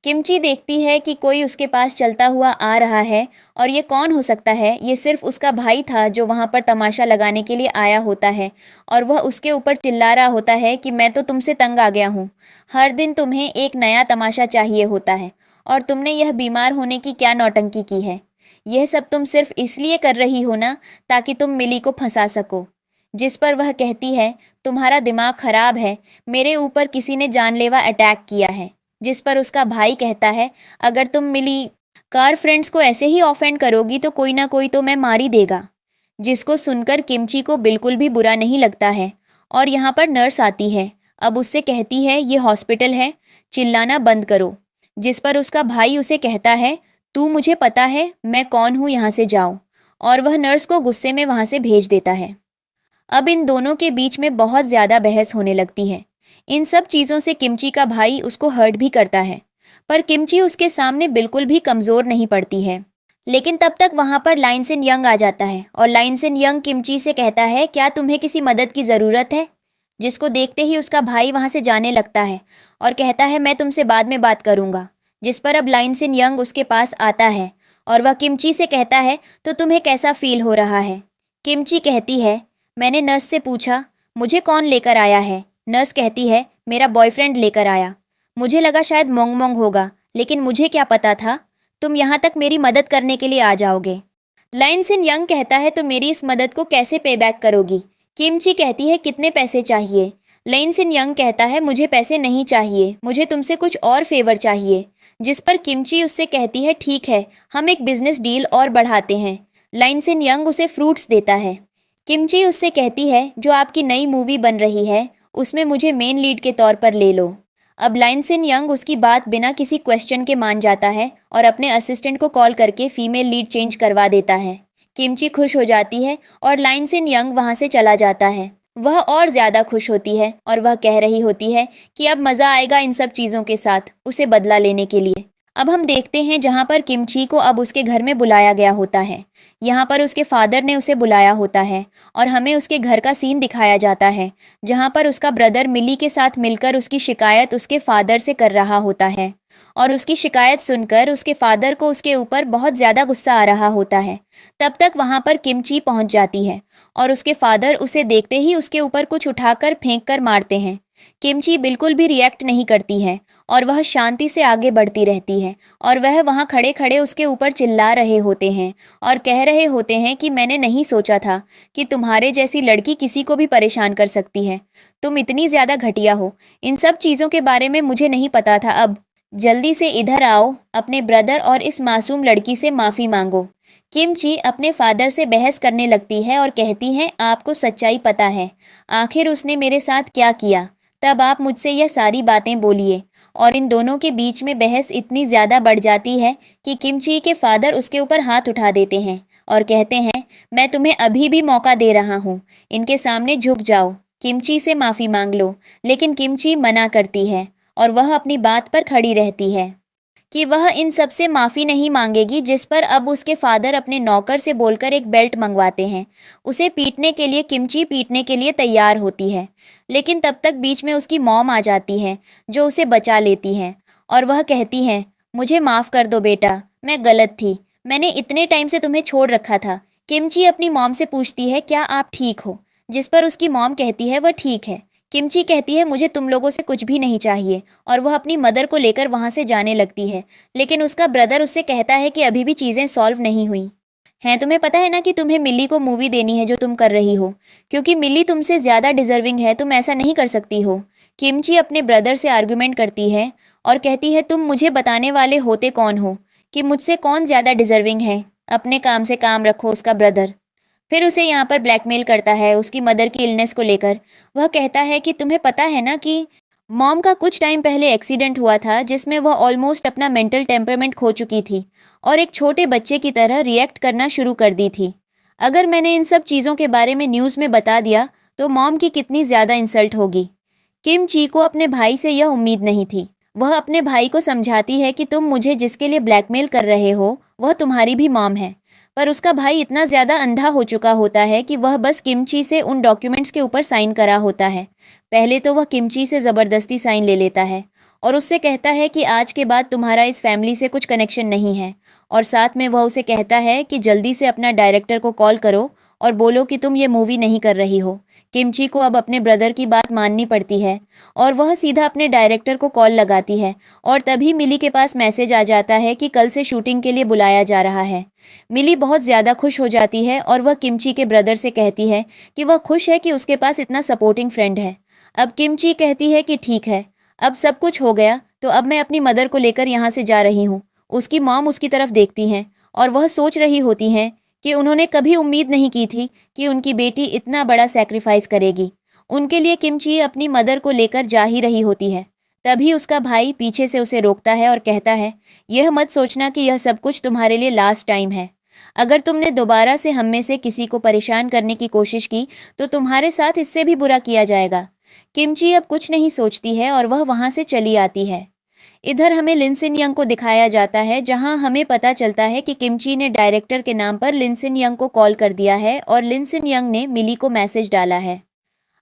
[SPEAKER 1] किमची देखती है कि कोई उसके पास चलता हुआ आ रहा है और ये कौन हो सकता है। ये सिर्फ उसका भाई था जो वहाँ पर तमाशा लगाने के लिए आया होता है और वह उसके ऊपर चिल्ला रहा होता है कि मैं तो तुमसे तंग आ गया हूँ, हर दिन तुम्हें एक नया तमाशा चाहिए होता है और तुमने यह बीमार होने की क्या नौटंकी की है। यह सब तुम सिर्फ इसलिए कर रही हो ना ताकि तुम मिली को फंसा सको। जिस पर वह कहती है तुम्हारा दिमाग खराब है, मेरे ऊपर किसी ने जानलेवा अटैक किया है। जिस पर उसका भाई कहता है अगर तुम मिली कार फ्रेंड्स को ऐसे ही ऑफेंड करोगी तो कोई ना कोई तो मैं मार ही देगा। जिसको सुनकर किमची को बिल्कुल भी बुरा नहीं लगता है और यहाँ पर नर्स आती है। अब उससे कहती है ये हॉस्पिटल है, चिल्लाना बंद करो। जिस पर उसका भाई उसे कहता है तू मुझे पता है मैं कौन हूँ, यहाँ से जाओ। और वह नर्स को गुस्से में वहाँ से भेज देता है। अब इन दोनों के बीच में बहुत ज़्यादा बहस होने लगती है। इन सब चीज़ों से किमची का भाई उसको हर्ट भी करता है, पर किमची उसके सामने बिल्कुल भी कमज़ोर नहीं पड़ती है। लेकिन तब तक वहाँ पर लिन सिन यंग आ जाता है और लिन सिन यंग किमची से कहता है क्या तुम्हें किसी मदद की ज़रूरत है। जिसको देखते ही उसका भाई वहाँ से जाने लगता है और कहता है मैं तुमसे बाद में बात करूँगा। जिस पर अब लाइन सिन यंग उसके पास आता है और वह किमची से कहता है तो तुम्हें कैसा फील हो रहा है। किमची कहती है मैंने नर्स से पूछा मुझे कौन लेकर आया है। नर्स कहती है मेरा बॉयफ्रेंड लेकर आया। मुझे लगा शायद मोंग मोंग होगा, लेकिन मुझे क्या पता था तुम यहाँ तक मेरी मदद करने के लिए आ जाओगे। लाइन सिन यंग कहता है तो मेरी इस मदद को कैसे पे बैक करोगी। किमची कहती है कितने पैसे चाहिए। लाइन सिन यंग कहता है मुझे पैसे नहीं चाहिए, मुझे तुमसे कुछ और फेवर चाहिए। जिस पर किमची उससे कहती है ठीक है, हम एक बिजनेस डील और बढ़ाते हैं। लाइन सिन यंग उसे फ्रूट्स देता है। किमची उससे कहती है जो आपकी नई मूवी बन रही है उसमें मुझे मेन लीड के तौर पर ले लो। अब लाइन सिन यंग उसकी बात बिना किसी क्वेश्चन के मान जाता है और अपने असिस्टेंट को कॉल करके फीमेल लीड चेंज करवा देता है। किमची खुश हो जाती है और लाइन सिन यंग वहाँ से चला जाता है। वह और ज़्यादा खुश होती है और वह कह रही होती है कि अब मज़ा आएगा इन सब चीज़ों के साथ उसे बदला लेने के लिए। अब हम देखते हैं जहाँ पर किमची को अब उसके घर में बुलाया गया होता है। यहाँ पर उसके फादर ने उसे बुलाया होता है और हमें उसके घर का सीन दिखाया जाता है जहाँ पर उसका ब्रदर मिली के साथ मिलकर उसकी शिकायत उसके फादर से कर रहा होता है। और उसकी शिकायत सुनकर उसके फादर को उसके ऊपर बहुत ज़्यादा गुस्सा आ रहा होता है। तब तक वहाँ पर किमची पहुँच जाती है और उसके फादर उसे देखते ही उसके ऊपर कुछ उठाकर फेंक कर मारते हैं। किमची बिल्कुल भी रिएक्ट नहीं करती है और वह शांति से आगे बढ़ती रहती है और वह वहाँ खड़े खड़े उसके ऊपर चिल्ला रहे होते हैं और कह रहे होते हैं कि मैंने नहीं सोचा था कि तुम्हारे जैसी लड़की किसी को भी परेशान कर सकती है। तुम इतनी ज़्यादा घटिया हो, इन सब चीज़ों के बारे में मुझे नहीं पता था। अब जल्दी से इधर आओ, अपने ब्रदर और इस मासूम लड़की से माफ़ी मांगो। किमची अपने फादर से बहस करने लगती है और कहती है आपको सच्चाई पता है, आखिर उसने मेरे साथ क्या किया, तब आप मुझसे यह सारी बातें बोलिए। और इन दोनों के बीच में बहस इतनी ज़्यादा बढ़ जाती है कि किमची के फादर उसके ऊपर हाथ उठा देते हैं और कहते हैं मैं तुम्हें अभी भी मौका दे रहा हूँ, इनके सामने झुक जाओ, किमची से माफ़ी मांग लो। लेकिन किमची मना करती है और वह अपनी बात पर खड़ी रहती है कि वह इन सब से माफ़ी नहीं मांगेगी। जिस पर अब उसके फादर अपने नौकर से बोलकर एक बेल्ट मंगवाते हैं। उसे पीटने के लिए किमची पीटने के लिए तैयार होती है, लेकिन तब तक बीच में उसकी मॉम आ जाती है जो उसे बचा लेती है और वह कहती है मुझे माफ़ कर दो बेटा, मैं गलत थी, मैंने इतने टाइम से तुम्हें छोड़ रखा था। किमची अपनी मॉम से पूछती है क्या आप ठीक हो, जिस पर उसकी मॉम कहती है वह ठीक है। किमची कहती है मुझे तुम लोगों से कुछ भी नहीं चाहिए और वह अपनी मदर को लेकर वहाँ से जाने लगती है। लेकिन उसका ब्रदर उससे कहता है कि अभी भी चीज़ें सॉल्व नहीं हुई हैं। तुम्हें पता है ना कि तुम्हें मिली को मूवी देनी है जो तुम कर रही हो, क्योंकि मिली तुमसे ज़्यादा डिजर्विंग है, तुम ऐसा नहीं कर सकती हो। किमची अपने ब्रदर से आर्गुमेंट करती है और कहती है तुम मुझे बताने वाले होते कौन हो कि मुझसे कौन ज़्यादा डिजर्विंग है, अपने काम से काम रखो। उसका ब्रदर फिर उसे यहाँ पर ब्लैकमेल करता है उसकी मदर की इलनेस को लेकर। वह कहता है कि तुम्हें पता है ना कि मॉम का कुछ टाइम पहले एक्सीडेंट हुआ था जिसमें वह ऑलमोस्ट अपना मेंटल टेम्परामेंट खो चुकी थी और एक छोटे बच्चे की तरह रिएक्ट करना शुरू कर दी थी। अगर मैंने इन सब चीज़ों के बारे में न्यूज़ में बता दिया तो मॉम की कितनी ज़्यादा इंसल्ट होगी। किम ची को अपने भाई से यह उम्मीद नहीं थी। वह अपने भाई को समझाती है कि तुम मुझे जिसके लिए ब्लैकमेल कर रहे हो वह तुम्हारी भी मॉम है। पर उसका भाई इतना ज़्यादा अंधा हो चुका होता है कि वह बस किमची से उन डॉक्यूमेंट्स के ऊपर साइन करा होता है। पहले तो वह किमची से ज़बरदस्ती साइन ले लेता है और उससे कहता है कि आज के बाद तुम्हारा इस फैमिली से कुछ कनेक्शन नहीं है। और साथ में वह उसे कहता है कि जल्दी से अपना डायरेक्टर को कॉल करो और बोलो कि तुम ये मूवी नहीं कर रही हो। किमची को अब अपने ब्रदर की बात माननी पड़ती है और वह सीधा अपने डायरेक्टर को कॉल लगाती है और तभी मिली के पास मैसेज आ जाता है कि कल से शूटिंग के लिए बुलाया जा रहा है। मिली बहुत ज़्यादा खुश हो जाती है और वह किमची के ब्रदर से कहती है कि वह खुश है कि उसके पास इतना सपोर्टिंग फ्रेंड है। अब किमची कहती है कि ठीक है, अब सब कुछ हो गया तो अब मैं अपनी मदर को लेकर यहाँ से जा रही हूँ। उसकी मॉम उसकी तरफ देखती हैं और वह सोच रही होती हैं कि उन्होंने कभी उम्मीद नहीं की थी कि उनकी बेटी इतना बड़ा सैक्रिफाइस करेगी। उनके लिए किमची अपनी मदर को लेकर जा ही रही होती है। तभी उसका भाई पीछे से उसे रोकता है और कहता है यह मत सोचना कि यह सब कुछ तुम्हारे लिए लास्ट टाइम है। अगर तुमने दोबारा से हम में से किसी को परेशान करने की कोशिश की तो तुम्हारे साथ इससे भी बुरा किया जाएगा। किमची अब कुछ नहीं सोचती है और वह वहाँ से चली आती है। इधर हमें लिनसिन यंग को दिखाया जाता है जहां हमें पता चलता है कि किमची ने डायरेक्टर के नाम पर लिनसिन यंग को कॉल कर दिया है और लिनसिन यंग ने मिली को मैसेज डाला है।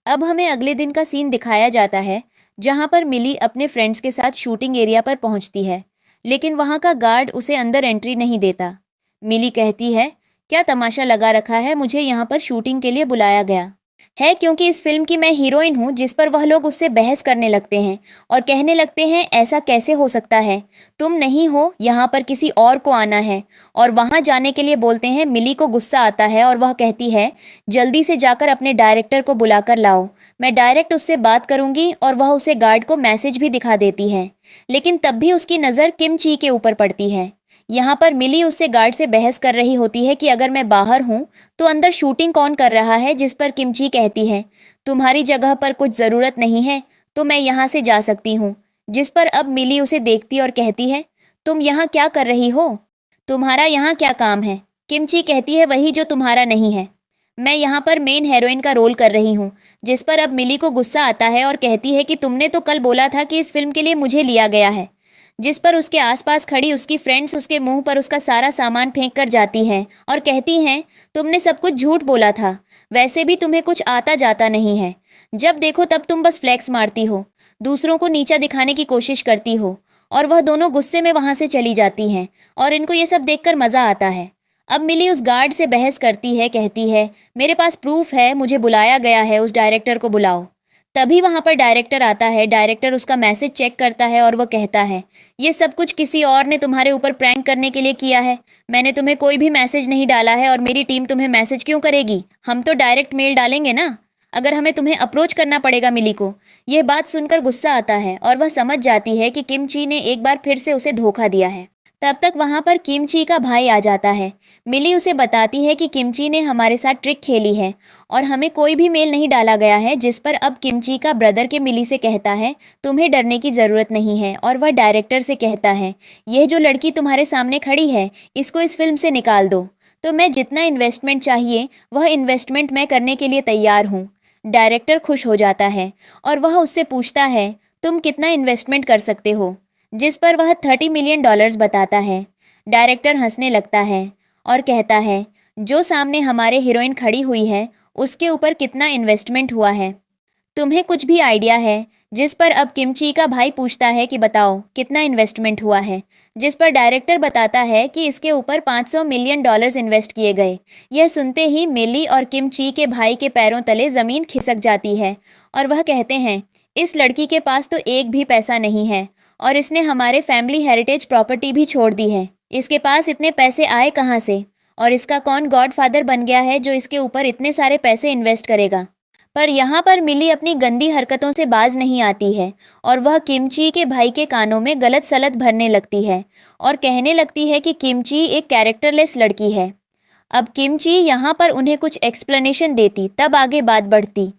[SPEAKER 1] अब हमें अगले दिन का सीन दिखाया जाता है जहां पर मिली अपने फ्रेंड्स के साथ शूटिंग एरिया पर पहुंचती है, लेकिन वहां का गार्ड उसे अंदर एंट्री नहीं देता। मिली कहती है, क्या तमाशा लगा रखा है, मुझे यहाँ पर शूटिंग के लिए बुलाया गया है क्योंकि इस फिल्म की मैं हीरोइन हूँ। जिस पर वह लोग उससे बहस करने लगते हैं और कहने लगते हैं ऐसा कैसे हो सकता है, तुम नहीं हो, यहाँ पर किसी और को आना है। और वहाँ जाने के लिए बोलते हैं। मिली को गुस्सा आता है और वह कहती है जल्दी से जाकर अपने डायरेक्टर को बुलाकर लाओ, मैं डायरेक्ट उससे बात करूंगी। और वह उसे गार्ड को मैसेज भी दिखा देती है, लेकिन तब भी उसकी नज़र किम ची के ऊपर पड़ती है। यहाँ पर मिली उससे गार्ड से बहस कर रही होती है कि अगर मैं बाहर हूँ तो अंदर शूटिंग कौन कर रहा है, जिस पर किमची कहती है तुम्हारी जगह पर कुछ ज़रूरत नहीं है तो मैं यहाँ से जा सकती हूँ। जिस पर अब मिली उसे देखती और कहती है तुम यहाँ क्या कर रही हो, तुम्हारा यहाँ क्या काम है। किमची कहती है वही जो तुम्हारा नहीं है, मैं यहाँ पर मेन हीरोइन का रोल कर रही हूँ। जिस पर अब मिली को गुस्सा आता है और कहती है कि तुमने तो कल बोला था कि इस फिल्म के लिए मुझे लिया गया है। जिस पर उसके आसपास खड़ी उसकी फ्रेंड्स उसके मुंह पर उसका सारा सामान फेंक कर जाती हैं और कहती हैं तुमने सब कुछ झूठ बोला था, वैसे भी तुम्हें कुछ आता जाता नहीं है, जब देखो तब तुम बस फ्लैक्स मारती हो, दूसरों को नीचा दिखाने की कोशिश करती हो। और वह दोनों गुस्से में वहां से चली जाती हैं और इनको ये सब देखकर मज़ा आता है। अब मिली उस गार्ड से बहस करती है, कहती है मेरे पास प्रूफ है, मुझे बुलाया गया है, उस डायरेक्टर को बुलाओ। तभी वहां पर डायरेक्टर आता है। डायरेक्टर उसका मैसेज चेक करता है और वह कहता है ये सब कुछ किसी और ने तुम्हारे ऊपर प्रैंक करने के लिए किया है, मैंने तुम्हें कोई भी मैसेज नहीं डाला है और मेरी टीम तुम्हें मैसेज क्यों करेगी, हम तो डायरेक्ट मेल डालेंगे ना, अगर हमें तुम्हें अप्रोच करना पड़ेगा मिली को। यह बात सुनकर गुस्सा आता है और वह समझ जाती है कि किम ची ने एक बार फिर से उसे धोखा दिया है। तब तक वहां पर किम ची का भाई आ जाता है। मिली उसे बताती है कि किम ची ने हमारे साथ ट्रिक खेली है और हमें कोई भी मेल नहीं डाला गया है। जिस पर अब किम ची का ब्रदर के मिली से कहता है तुम्हें डरने की ज़रूरत नहीं है। और वह डायरेक्टर से कहता है यह जो लड़की तुम्हारे सामने खड़ी है इसको इस फिल्म से निकाल दो, तो मैं जितना इन्वेस्टमेंट चाहिए वह इन्वेस्टमेंट मैं करने के लिए तैयार हूँ। डायरेक्टर खुश हो जाता है और वह उससे पूछता है तुम कितना इन्वेस्टमेंट कर सकते हो, जिस पर वह $30 मिलियन बताता है। डायरेक्टर हंसने लगता है और कहता है जो सामने हमारे हीरोइन खड़ी हुई है उसके ऊपर कितना इन्वेस्टमेंट हुआ है, तुम्हें कुछ भी आइडिया है। जिस पर अब किमची का भाई पूछता है कि बताओ कितना इन्वेस्टमेंट हुआ है। जिस पर डायरेक्टर बताता है कि इसके ऊपर $500 मिलियन इन्वेस्ट किए गए। यह सुनते ही मिली और किमची के भाई के पैरों तले ज़मीन खिसक जाती है और वह कहते हैं इस लड़की के पास तो एक भी पैसा नहीं है और इसने हमारे फैमिली हेरिटेज प्रॉपर्टी भी छोड़ दी है, इसके पास इतने पैसे आए कहाँ से और इसका कौन गॉडफादर बन गया है जो इसके ऊपर इतने सारे पैसे इन्वेस्ट करेगा। पर यहाँ पर मिली अपनी गंदी हरकतों से बाज नहीं आती है और वह किमची के भाई के कानों में गलत सलत भरने लगती है और कहने लगती है कि किमची एक कैरेक्टरलेस लड़की है। अब किमची यहाँ पर उन्हें कुछ एक्सप्लेनेशन देती तब आगे बात बढ़ती।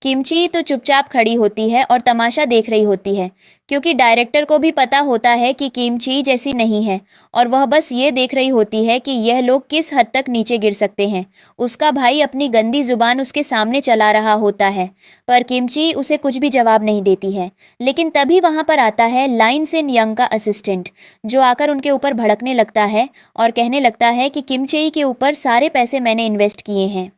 [SPEAKER 1] किमची तो चुपचाप खड़ी होती है और तमाशा देख रही होती है क्योंकि डायरेक्टर को भी पता होता है कि किमची जैसी नहीं है और वह बस ये देख रही होती है कि यह लोग किस हद तक नीचे गिर सकते हैं। उसका भाई अपनी गंदी जुबान उसके सामने चला रहा होता है पर किमची उसे कुछ भी जवाब नहीं देती है। लेकिन तभी वहाँ पर आता है लाइन सेन यंग का असिस्टेंट, जो आकर उनके ऊपर भड़कने लगता है और कहने लगता है कि किमची के ऊपर सारे पैसे मैंने इन्वेस्ट किए हैं।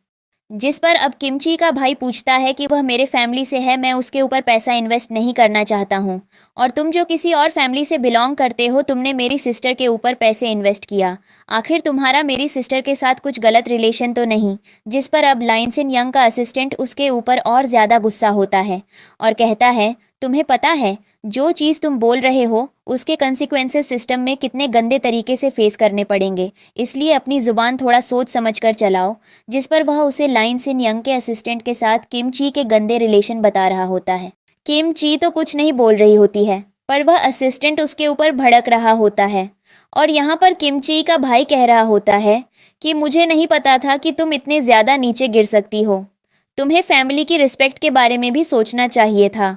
[SPEAKER 1] जिस पर अब किमची का भाई पूछता है कि वह मेरे फैमिली से है, मैं उसके ऊपर पैसा इन्वेस्ट नहीं करना चाहता हूँ और तुम जो किसी और फैमिली से बिलोंग करते हो तुमने मेरी सिस्टर के ऊपर पैसे इन्वेस्ट किया, आखिर तुम्हारा मेरी सिस्टर के साथ कुछ गलत रिलेशन तो नहीं। जिस पर अब लाइनसन यंग का असिस्टेंट उसके ऊपर और ज़्यादा गुस्सा होता है और कहता है तुम्हें पता है जो चीज़ तुम बोल रहे हो उसके कंसिक्वेंसेस सिस्टम में कितने गंदे तरीके से फेस करने पड़ेंगे, इसलिए अपनी ज़ुबान थोड़ा सोच समझ कर चलाओ। जिस पर वह उसे लाइनसन यंग के असिस्टेंट के साथ किमची के गंदे रिलेशन बता रहा होता है। किमची तो कुछ नहीं बोल रही होती है पर वह असिस्टेंट उसके ऊपर भड़क रहा होता है और यहाँ पर किमची का भाई कह रहा होता है कि मुझे नहीं पता था कि तुम इतने ज़्यादा नीचे गिर सकती हो, तुम्हें फैमिली की रिस्पेक्ट के बारे में भी सोचना चाहिए था,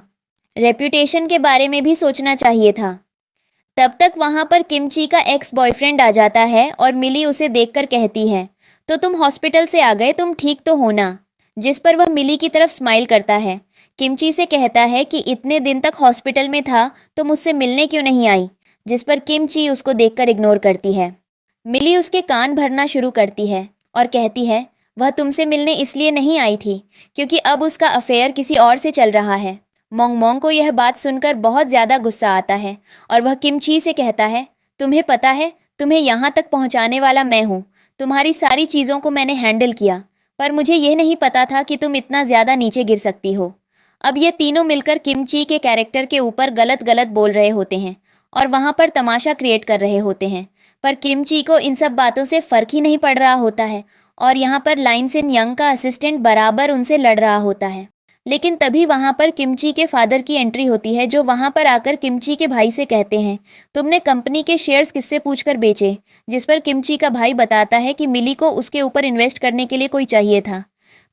[SPEAKER 1] रेप्यूटेशन के बारे में भी सोचना चाहिए था। तब तक वहाँ पर किमची का एक्स बॉयफ्रेंड आ जाता है और मिली उसे देखकर कहती है तो तुम हॉस्पिटल से आ गए, तुम ठीक तो हो ना। जिस पर वह मिली की तरफ स्माइल करता है, किमची से कहता है कि इतने दिन तक हॉस्पिटल में था तो मुझसे मिलने क्यों नहीं आई। जिस पर किमची उसको देखकर इग्नोर करती है। मिली उसके कान भरना शुरू करती है और कहती है वह तुमसे मिलने इसलिए नहीं आई थी क्योंकि अब उसका अफेयर किसी और से चल रहा है। मोंग मोंग को यह बात सुनकर बहुत ज़्यादा गुस्सा आता है और वह किम ची से कहता है, तुम्हें पता है, तुम्हें यहाँ तक पहुँचाने वाला मैं हूँ। तुम्हारी सारी चीज़ों को मैंने हैंडल किया, पर मुझे यह नहीं पता था कि तुम इतना ज़्यादा नीचे गिर सकती हो। अब ये तीनों मिलकर किम ची के कैरेक्टर के ऊपर गलत गलत बोल रहे होते हैं और वहाँ पर तमाशा क्रिएट कर रहे होते हैं, पर किम ची को इन सब बातों से फ़र्क ही नहीं पड़ रहा होता है और यहाँ पर लाइन सिन यंग का असिस्टेंट बराबर उनसे लड़ रहा होता है। लेकिन तभी वहाँ पर किमची के फादर की एंट्री होती है, जो वहाँ पर आकर किमची के भाई से कहते हैं, तुमने कंपनी के शेयर्स किससे पूछकर बेचे? जिस पर किमची का भाई बताता है कि मिली को उसके ऊपर इन्वेस्ट करने के लिए कोई चाहिए था,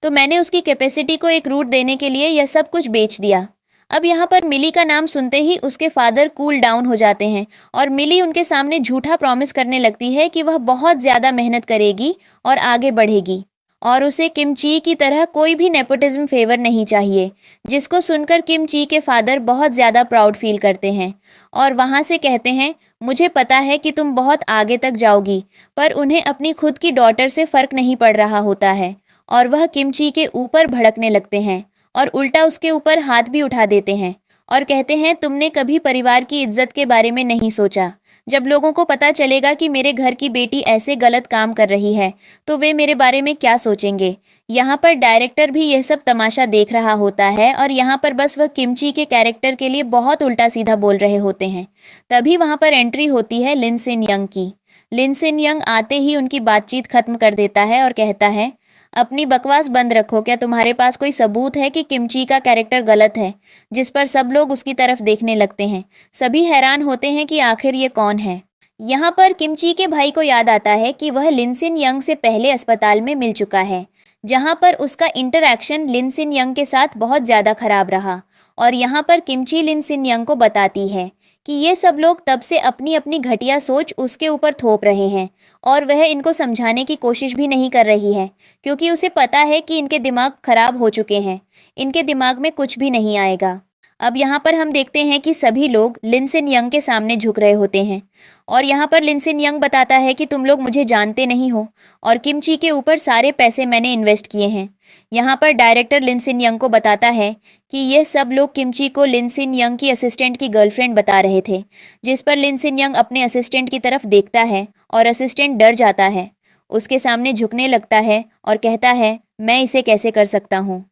[SPEAKER 1] तो मैंने उसकी कैपेसिटी को एक रूट देने के लिए यह सब कुछ बेच दिया। अब यहाँ पर मिली का नाम सुनते ही उसके फादर कूल डाउन हो जाते हैं और मिली उनके सामने झूठा प्रॉमिस करने लगती है कि वह बहुत ज़्यादा मेहनत करेगी और आगे बढ़ेगी और उसे किम ची की तरह कोई भी नेपोटिज्म फेवर नहीं चाहिए, जिसको सुनकर किम ची के फादर बहुत ज़्यादा प्राउड फील करते हैं और वहाँ से कहते हैं, मुझे पता है कि तुम बहुत आगे तक जाओगी। पर उन्हें अपनी खुद की डॉटर से फ़र्क नहीं पड़ रहा होता है और वह किम ची के ऊपर भड़कने लगते हैं और उल्टा उसके ऊपर हाथ भी उठा देते हैं और कहते हैं, तुमने कभी परिवार की इज्जत के बारे में नहीं सोचा। जब लोगों को पता चलेगा कि मेरे घर की बेटी ऐसे गलत काम कर रही है तो वे मेरे बारे में क्या सोचेंगे। यहाँ पर डायरेक्टर भी यह सब तमाशा देख रहा होता है और यहाँ पर बस वह किमची के कैरेक्टर के लिए बहुत उल्टा सीधा बोल रहे होते हैं। तभी वहाँ पर एंट्री होती है लिन सिन यंग की। लिन सिन यंग आते ही उनकी बातचीत खत्म कर देता है और कहता है, अपनी बकवास बंद रखो। क्या तुम्हारे पास कोई सबूत है कि किमची का कैरेक्टर गलत है? जिस पर सब लोग उसकी तरफ देखने लगते हैं। सभी हैरान होते हैं कि आखिर ये कौन है। यहाँ पर किमची के भाई को याद आता है कि वह लिन सिन यंग से पहले अस्पताल में मिल चुका है, जहाँ पर उसका इंटरैक्शन लिन सिन यंग के साथ बहुत ज़्यादा खराब रहा और यहाँ पर किमची लिन सिन यंग को बताती है कि ये सब लोग तब से अपनी अपनी घटिया सोच उसके ऊपर थोप रहे हैं और वह इनको समझाने की कोशिश भी नहीं कर रही है, क्योंकि उसे पता है कि इनके दिमाग खराब हो चुके हैं, इनके दिमाग में कुछ भी नहीं आएगा। अब यहाँ पर हम देखते हैं कि सभी लोग लिन सिन यंग के सामने झुक रहे होते हैं और यहाँ पर लिन सिन यंग बताता है कि तुम लोग मुझे जानते नहीं हो और किमची के ऊपर सारे पैसे मैंने इन्वेस्ट किए हैं। यहाँ पर डायरेक्टर लिन सिन यंग को बताता है कि ये सब लोग किमची को लिन सिन यंग की असिस्टेंट की गर्लफ्रेंड बता रहे थे, जिस पर लिन सिन यंग अपने असिस्टेंट की तरफ देखता है और असिस्टेंट डर जाता है, उसके सामने झुकने लगता है और कहता है, मैं इसे कैसे कर सकता हूँ?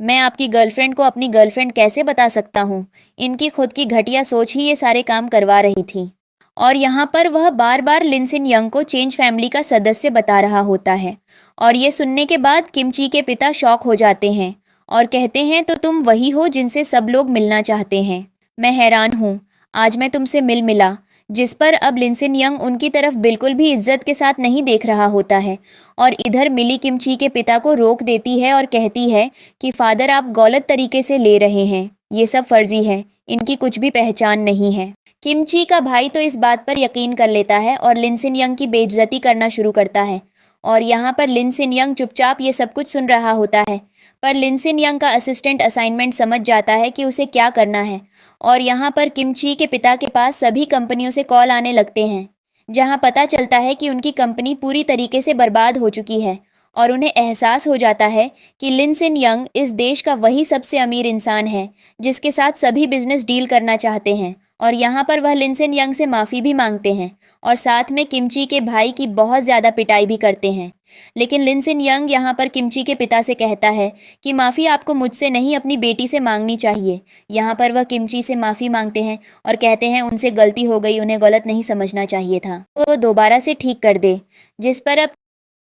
[SPEAKER 1] मैं आपकी गर्लफ्रेंड को अपनी गर्लफ्रेंड कैसे बता सकता हूँ? इनकी खुद की घटिया सोच ही ये सारे काम करवा रही थी। और यहाँ पर वह बार बार लिन सिन यंग को चेंज फैमिली का सदस्य बता रहा होता है और ये सुनने के बाद किमची के पिता शॉक हो जाते हैं और कहते हैं, तो तुम वही हो जिनसे सब लोग मिलना चाहते हैं। मैं हैरान हूँ, आज मैं तुमसे मिला। जिस पर अब लिन सिन यंग उनकी तरफ बिल्कुल भी इज्जत के साथ नहीं देख रहा होता है और इधर मिली किमची के पिता को रोक देती है और कहती है कि फादर, आप गलत तरीके से ले रहे हैं, ये सब फर्जी है, इनकी कुछ भी पहचान नहीं है। किमची का भाई तो इस बात पर यकीन कर लेता है और लिन सिन यंग की बेइज्जती करना शुरू करता है और यहाँ पर लिन सिन यंग चुपचाप ये सब कुछ सुन रहा होता है, पर लिन सिन यंग का असिस्टेंट असाइनमेंट समझ जाता है कि उसे क्या करना है और यहाँ पर किमची के पिता के पास सभी कंपनियों से कॉल आने लगते हैं, जहाँ पता चलता है कि उनकी कंपनी पूरी तरीके से बर्बाद हो चुकी है और उन्हें एहसास हो जाता है कि लिन सिन यंग इस देश का वही सबसे अमीर इंसान है जिसके साथ सभी बिजनेस डील करना चाहते हैं और यहाँ पर वह लिन सिन यंग से माफ़ी भी मांगते हैं और साथ में किमची के भाई की बहुत ज़्यादा पिटाई भी करते हैं। लेकिन लिन सिन यंग यहाँ पर किमची के पिता से कहता है कि माफ़ी आपको मुझसे नहीं, अपनी बेटी से मांगनी चाहिए। यहाँ पर वह किमची से माफ़ी मांगते हैं और कहते हैं उनसे गलती हो गई, उन्हें गलत नहीं समझना चाहिए था, वो दोबारा से ठीक कर दे। जिस पर अब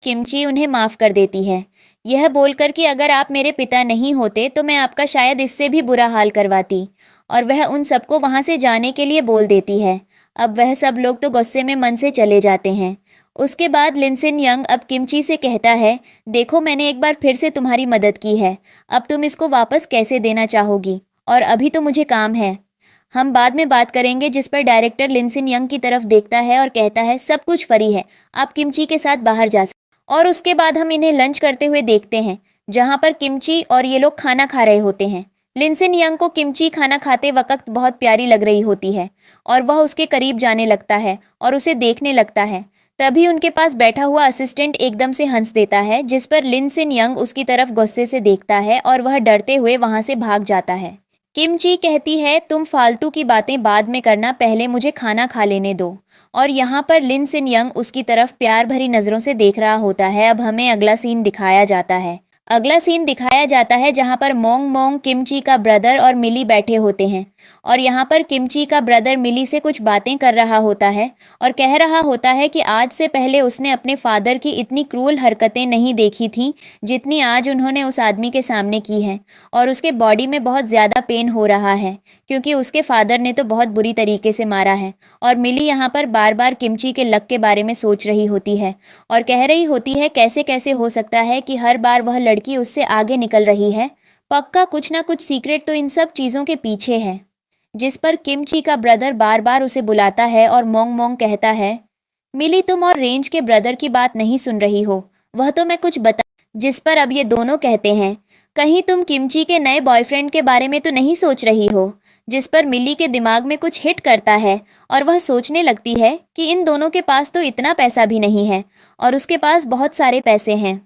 [SPEAKER 1] किमची उन्हें माफ़ कर देती है, यह बोलकर कि अगर आप मेरे पिता नहीं होते तो मैं आपका शायद इससे भी बुरा हाल करवाती, और वह उन सबको वहाँ से जाने के लिए बोल देती है। अब वह सब लोग तो गुस्से में मन से चले जाते हैं। उसके बाद लिन सिन यंग अब किमची से कहता है, देखो मैंने एक बार फिर से तुम्हारी मदद की है, अब तुम इसको वापस कैसे देना चाहोगी? और अभी तो मुझे काम है, हम बाद में बात करेंगे। जिस पर डायरेक्टर लिन सिन यंग की तरफ देखता है और कहता है, सब कुछ फ्री है, आप किमची के साथ बाहर जा सकते। और उसके बाद हम इन्हें लंच करते हुए देखते हैं, जहाँ पर किमची और ये लोग खाना खा रहे होते हैं। लिन सिन यंग को किमची खाना खाते वक्त बहुत प्यारी लग रही होती है और वह उसके करीब जाने लगता है और उसे देखने लगता है। तभी उनके पास बैठा हुआ असिस्टेंट एकदम से हंस देता है, जिस पर लिन सिन यंग उसकी तरफ गुस्से से देखता है और वह डरते हुए वहां से भाग जाता है। किम जी कहती है, तुम फालतू की बातें बाद में करना, पहले मुझे खाना खा लेने दो। और यहाँ पर लिन सिन यंग उसकी तरफ प्यार भरी नज़रों से देख रहा होता है। अब हमें अगला सीन दिखाया जाता है। अगला सीन दिखाया जाता है जहाँ पर मोंग मोंग, किमची का ब्रदर और मिली बैठे होते हैं। और यहाँ पर किमची का ब्रदर मिली से कुछ बातें कर रहा होता है और कह रहा होता है कि आज से पहले उसने अपने फादर की इतनी क्रूअल हरकतें नहीं देखी थी जितनी आज उन्होंने उस आदमी के सामने की हैं। और उसके बॉडी में बहुत ज़्यादा पेन हो रहा है क्योंकि उसके फादर ने तो बहुत बुरी तरीके से मारा है। और मिली यहाँ पर बार बार किमची के लक के बारे में सोच रही होती है और कह रही होती है, कैसे कैसे हो सकता है कि हर बार वह लड़की उससे आगे निकल रही है। पक्का कुछ ना कुछ सीक्रेट तो इन सब चीज़ों के पीछे है। जिस पर किमची का ब्रदर बार बार उसे बुलाता है और मोंग मोंग कहता है, मिली तुम और रेंज के ब्रदर की बात नहीं सुन रही हो, वह तो मैं कुछ बता। जिस पर अब ये दोनों कहते हैं, कहीं तुम किमची के नए बॉयफ्रेंड के बारे में तो नहीं सोच रही हो। जिस पर मिली के दिमाग में कुछ हिट करता है और वह सोचने लगती है कि इन दोनों के पास तो इतना पैसा भी नहीं है और उसके पास बहुत सारे पैसे हैं।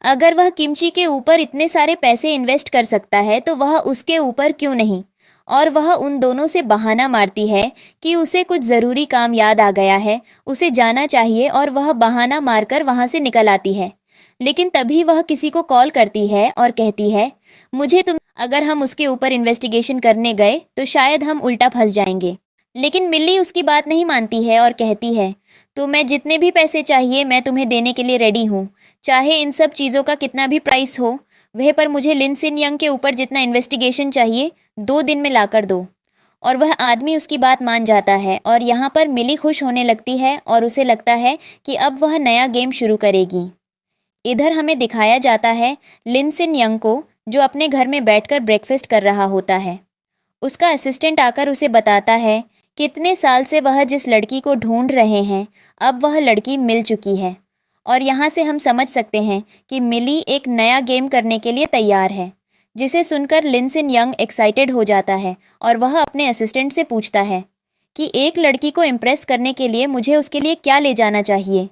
[SPEAKER 1] अगर वह किमची के ऊपर इतने सारे पैसे इन्वेस्ट कर सकता है तो वह उसके ऊपर क्यों नहीं। और वह उन दोनों से बहाना मारती है कि उसे कुछ ज़रूरी काम याद आ गया है, उसे जाना चाहिए, और वह बहाना मारकर वहाँ से निकल आती है। लेकिन तभी वह किसी को कॉल करती है और कहती है, मुझे तुम, अगर हम उसके ऊपर इन्वेस्टिगेशन करने गए तो शायद हम उल्टा फंस जाएंगे। लेकिन मिल्ली उसकी बात नहीं मानती है और कहती है, तो मैं जितने भी पैसे चाहिए मैं तुम्हें देने के लिए रेडी हूँ, चाहे इन सब चीज़ों का कितना भी प्राइस हो। वह पर मुझे लिन सिन यंग के ऊपर जितना इन्वेस्टिगेशन चाहिए 2 दिन में लाकर दो। और वह आदमी उसकी बात मान जाता है और यहाँ पर मिली खुश होने लगती है और उसे लगता है कि अब वह नया गेम शुरू करेगी। इधर हमें दिखाया जाता है लिन सिन यंग को, जो अपने घर में बैठकर ब्रेकफास्ट कर रहा होता है। उसका असिस्टेंट आकर उसे बताता है कितने साल से वह जिस लड़की को ढूंढ रहे हैं, अब वह लड़की मिल चुकी है। और यहाँ से हम समझ सकते हैं कि मिली एक नया गेम करने के लिए तैयार है, जिसे सुनकर लिन सिन यंग एक्साइटेड हो जाता है और वह अपने असिस्टेंट से पूछता है कि एक लड़की को इम्प्रेस करने के लिए मुझे उसके लिए क्या ले जाना चाहिए।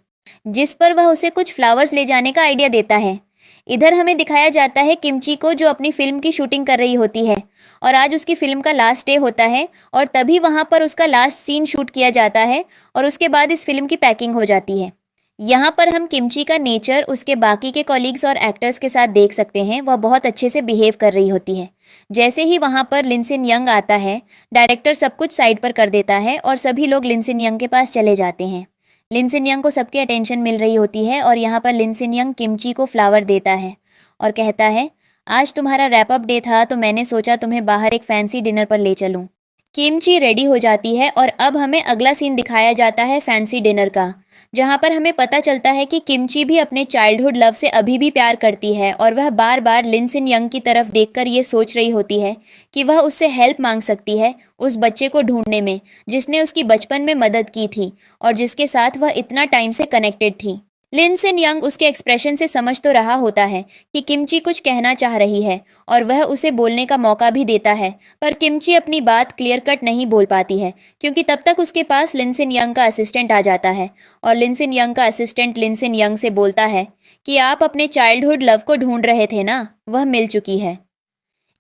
[SPEAKER 1] जिस पर वह उसे कुछ फ्लावर्स ले जाने का आइडिया देता है। इधर हमें दिखाया जाता है किमची को, जो अपनी फिल्म की शूटिंग कर रही होती है और आज उसकी फिल्म का लास्ट डे होता है और तभी वहाँ पर उसका लास्ट सीन शूट किया जाता है और उसके बाद इस फिल्म की पैकिंग हो जाती है। यहाँ पर हम किमची का नेचर उसके बाकी के कॉलीग्स और एक्टर्स के साथ देख सकते हैं। वह बहुत अच्छे से बिहेव कर रही होती है। जैसे ही वहाँ पर लिन सिन यंग आता है, डायरेक्टर सब कुछ साइड पर कर देता है और सभी लोग लिन सिन यंग के पास चले जाते हैं। लिन सिन यंग को सबकी अटेंशन मिल रही होती है और यहाँ पर लिन सिन यंग किमची को फ्लावर देता है और कहता है, आज तुम्हारा रैप अप डे था तो मैंने सोचा तुम्हें बाहर एक फैंसी डिनर पर ले चलूँ। किमची रेडी हो जाती है और अब हमें अगला सीन दिखाया जाता है फैंसी डिनर का, जहाँ पर हमें पता चलता है कि किमची भी अपने चाइल्डहुड लव से अभी भी प्यार करती है और वह बार बार लिन सिन यंग की तरफ देखकर ये सोच रही होती है कि वह उससे हेल्प मांग सकती है उस बच्चे को ढूंढने में जिसने उसकी बचपन में मदद की थी और जिसके साथ वह इतना टाइम से कनेक्टेड थी। लिन सिन यंग उसके एक्सप्रेशन से समझ तो रहा होता है कि किमची कुछ कहना चाह रही है और वह उसे बोलने का मौका भी देता है, पर किमची अपनी बात क्लियर कट नहीं बोल पाती है क्योंकि तब तक उसके पास लिन सिन यंग का असिस्टेंट आ जाता है और लिन सिन यंग का असिस्टेंट लिन सिन यंग से बोलता है कि आप अपने चाइल्डहुड लव को ढूंढ रहे थे ना, वह मिल चुकी है।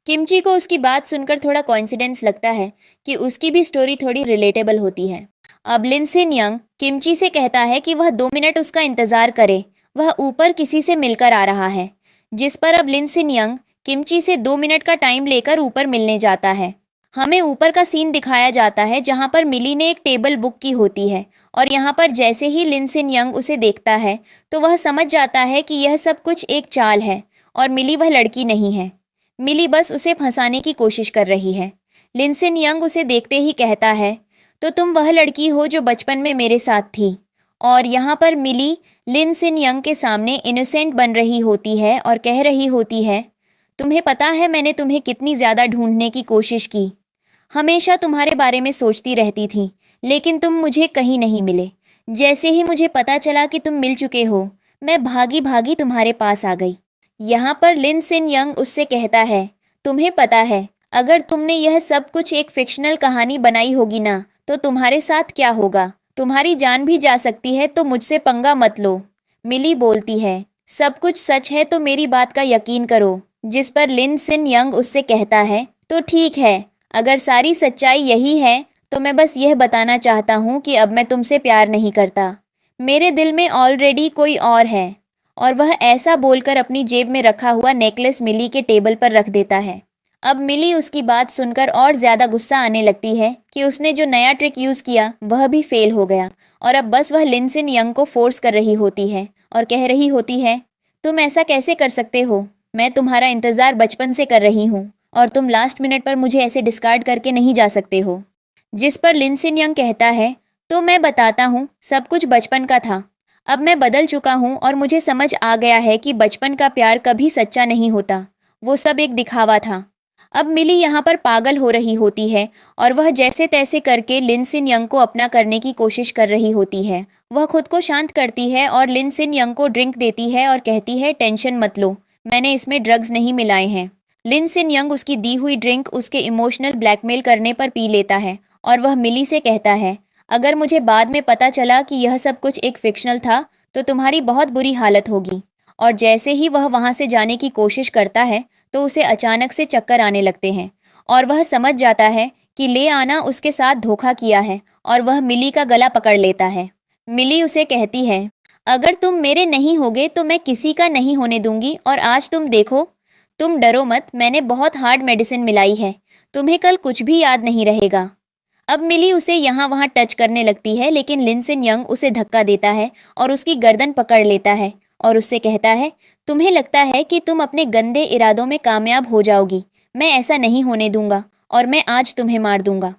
[SPEAKER 1] किमची को उसकी बात सुनकर थोड़ा कॉइंसिडेंस लगता है कि उसकी भी स्टोरी थोड़ी रिलेटेबल होती है। अब लिन सिन यंग किमची से कहता है कि वह 2 मिनट उसका इंतज़ार करे, वह ऊपर किसी से मिलकर आ रहा है। जिस पर अब लिन सिन यंग किमची से 2 मिनट का टाइम लेकर ऊपर मिलने जाता है। हमें ऊपर का सीन दिखाया जाता है जहाँ पर मिली ने एक टेबल बुक की होती है और यहाँ पर जैसे ही लिन सिन यंग उसे देखता है तो वह समझ जाता है कि यह सब कुछ एक चाल है और मिली वह लड़की नहीं है। मिली बस उसे फंसाने की कोशिश कर रही है। लिन सिन यंग उसे देखते ही कहता है, तो तुम वह लड़की हो जो बचपन में मेरे साथ थी। और यहाँ पर मिली लिन सिन यंग के सामने इनोसेंट बन रही होती है और कह रही होती है, तुम्हें पता है मैंने तुम्हें कितनी ज़्यादा ढूंढने की कोशिश की, हमेशा तुम्हारे बारे में सोचती रहती थी, लेकिन तुम मुझे कहीं नहीं मिले। जैसे ही मुझे पता चला कि तुम मिल चुके हो, मैं भागी भागी तुम्हारे पास आ गई। यहाँ पर लिन सिन यंग उससे कहता है, तुम्हें पता है अगर तुमने यह सब कुछ एक फिक्शनल कहानी बनाई होगी ना, तो तुम्हारे साथ क्या होगा, तुम्हारी जान भी जा सकती है, तो मुझसे पंगा मत लो। मिली बोलती है, सब कुछ सच है तो मेरी बात का यकीन करो। जिस पर लिन सिन यंग उससे कहता है, तो ठीक है, अगर सारी सच्चाई यही है तो मैं बस यह बताना चाहता हूँ कि अब मैं तुमसे प्यार नहीं करता। मेरे दिल में ऑलरेडी कोई और है। और वह ऐसा बोलकर अपनी जेब में रखा हुआ नेकलेस मिली के टेबल पर रख देता है। अब मिली उसकी बात सुनकर और ज़्यादा गुस्सा आने लगती है कि उसने जो नया ट्रिक यूज़ किया वह भी फेल हो गया, और अब बस वह लिनसिन यंग को फोर्स कर रही होती है और कह रही होती है, तुम ऐसा कैसे कर सकते हो? मैं तुम्हारा इंतज़ार बचपन से कर रही हूँ और तुम लास्ट मिनट पर मुझे ऐसे डिस्कार्ड करके नहीं जा सकते हो। जिस पर लिनसिन यंग कहता है, तो मैं बताता हूँ, सब कुछ बचपन का था। अब मैं बदल चुका हूँ और मुझे समझ आ गया है कि बचपन का प्यार कभी सच्चा नहीं होता, वो सब एक दिखावा था। अब मिली यहाँ पर पागल हो रही होती है और वह जैसे तैसे करके लिनसिन यंग को अपना करने की कोशिश कर रही होती है। वह खुद को शांत करती है और लिनसिन यंग को ड्रिंक देती है और कहती है, टेंशन मत लो, मैंने इसमें ड्रग्स नहीं मिलाए हैं। लिनसिन यंग उसकी दी हुई ड्रिंक उसके इमोशनल ब्लैकमेल करने पर पी लेता है और वह मिली से कहता है, अगर मुझे बाद में पता चला कि यह सब कुछ एक फिक्शनल था तो तुम्हारी बहुत बुरी हालत होगी। और जैसे ही वह वहाँ से जाने की कोशिश करता है तो उसे अचानक से चक्कर आने लगते हैं और वह समझ जाता है कि ले आना उसके साथ धोखा किया है और वह मिली का गला पकड़ लेता है। मिली उसे कहती है, अगर तुम मेरे नहीं होगे तो मैं किसी का नहीं होने दूंगी, और आज तुम देखो, तुम डरो मत, मैंने बहुत हार्ड मेडिसिन मिलाई है, तुम्हें कल कुछ भी याद नहीं रहेगा। अब मिली उसे यहाँ वहाँ टच करने लगती है, लेकिन लिनसिन यंग उसे धक्का देता है और उसकी गर्दन पकड़ लेता है और उससे कहता है, तुम्हें लगता है कि तुम अपने गंदे इरादों में कामयाब हो जाओगी, मैं ऐसा नहीं होने दूंगा और मैं आज तुम्हें मार दूंगा।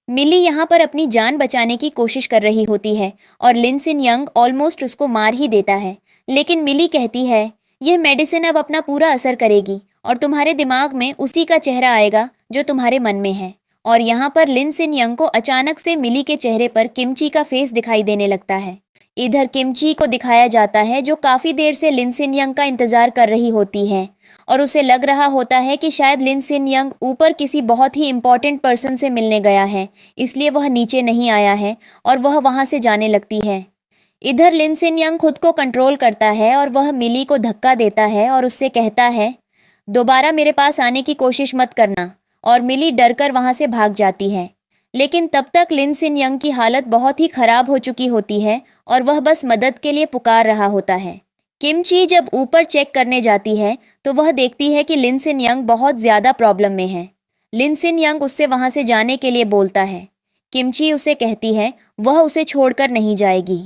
[SPEAKER 1] मिली यहाँ पर अपनी जान बचाने की कोशिश कर रही होती है और लिनसिन यंग ऑलमोस्ट उसको मार ही देता है, लेकिन मिली कहती है, यह मेडिसिन अब अपना पूरा असर करेगी और तुम्हारे दिमाग में उसी का चेहरा आएगा जो तुम्हारे मन में है। और यहाँ पर लिनसिन यंग को अचानक से मिली के चेहरे पर किमची का फेस दिखाई देने लगता है। इधर किमची को दिखाया जाता है जो काफ़ी देर से लिनसिन यंग का इंतज़ार कर रही होती है और उसे लग रहा होता है कि शायद लिनसिन यंग ऊपर किसी बहुत ही इम्पॉर्टेंट पर्सन से मिलने गया है, इसलिए वह नीचे नहीं आया है और वह वहाँ से जाने लगती है। इधर लिनसिन यंग खुद को कंट्रोल करता है और वह मिली को धक्का देता है और उससे कहता है, दोबारा मेरे पास आने की कोशिश मत करना, और मिली डरकर वहाँ से भाग जाती है। लेकिन तब तक लिनसिन यंग की हालत बहुत ही खराब हो चुकी होती है और वह बस मदद के लिए पुकार रहा होता है। किमची जब ऊपर चेक करने जाती है तो वह देखती है कि लिनसिन यंग बहुत ज़्यादा प्रॉब्लम में है। लिनसिन यंग उससे वहाँ से जाने के लिए बोलता है। किमची उसे कहती है वह उसे छोड़कर नहीं जाएगी।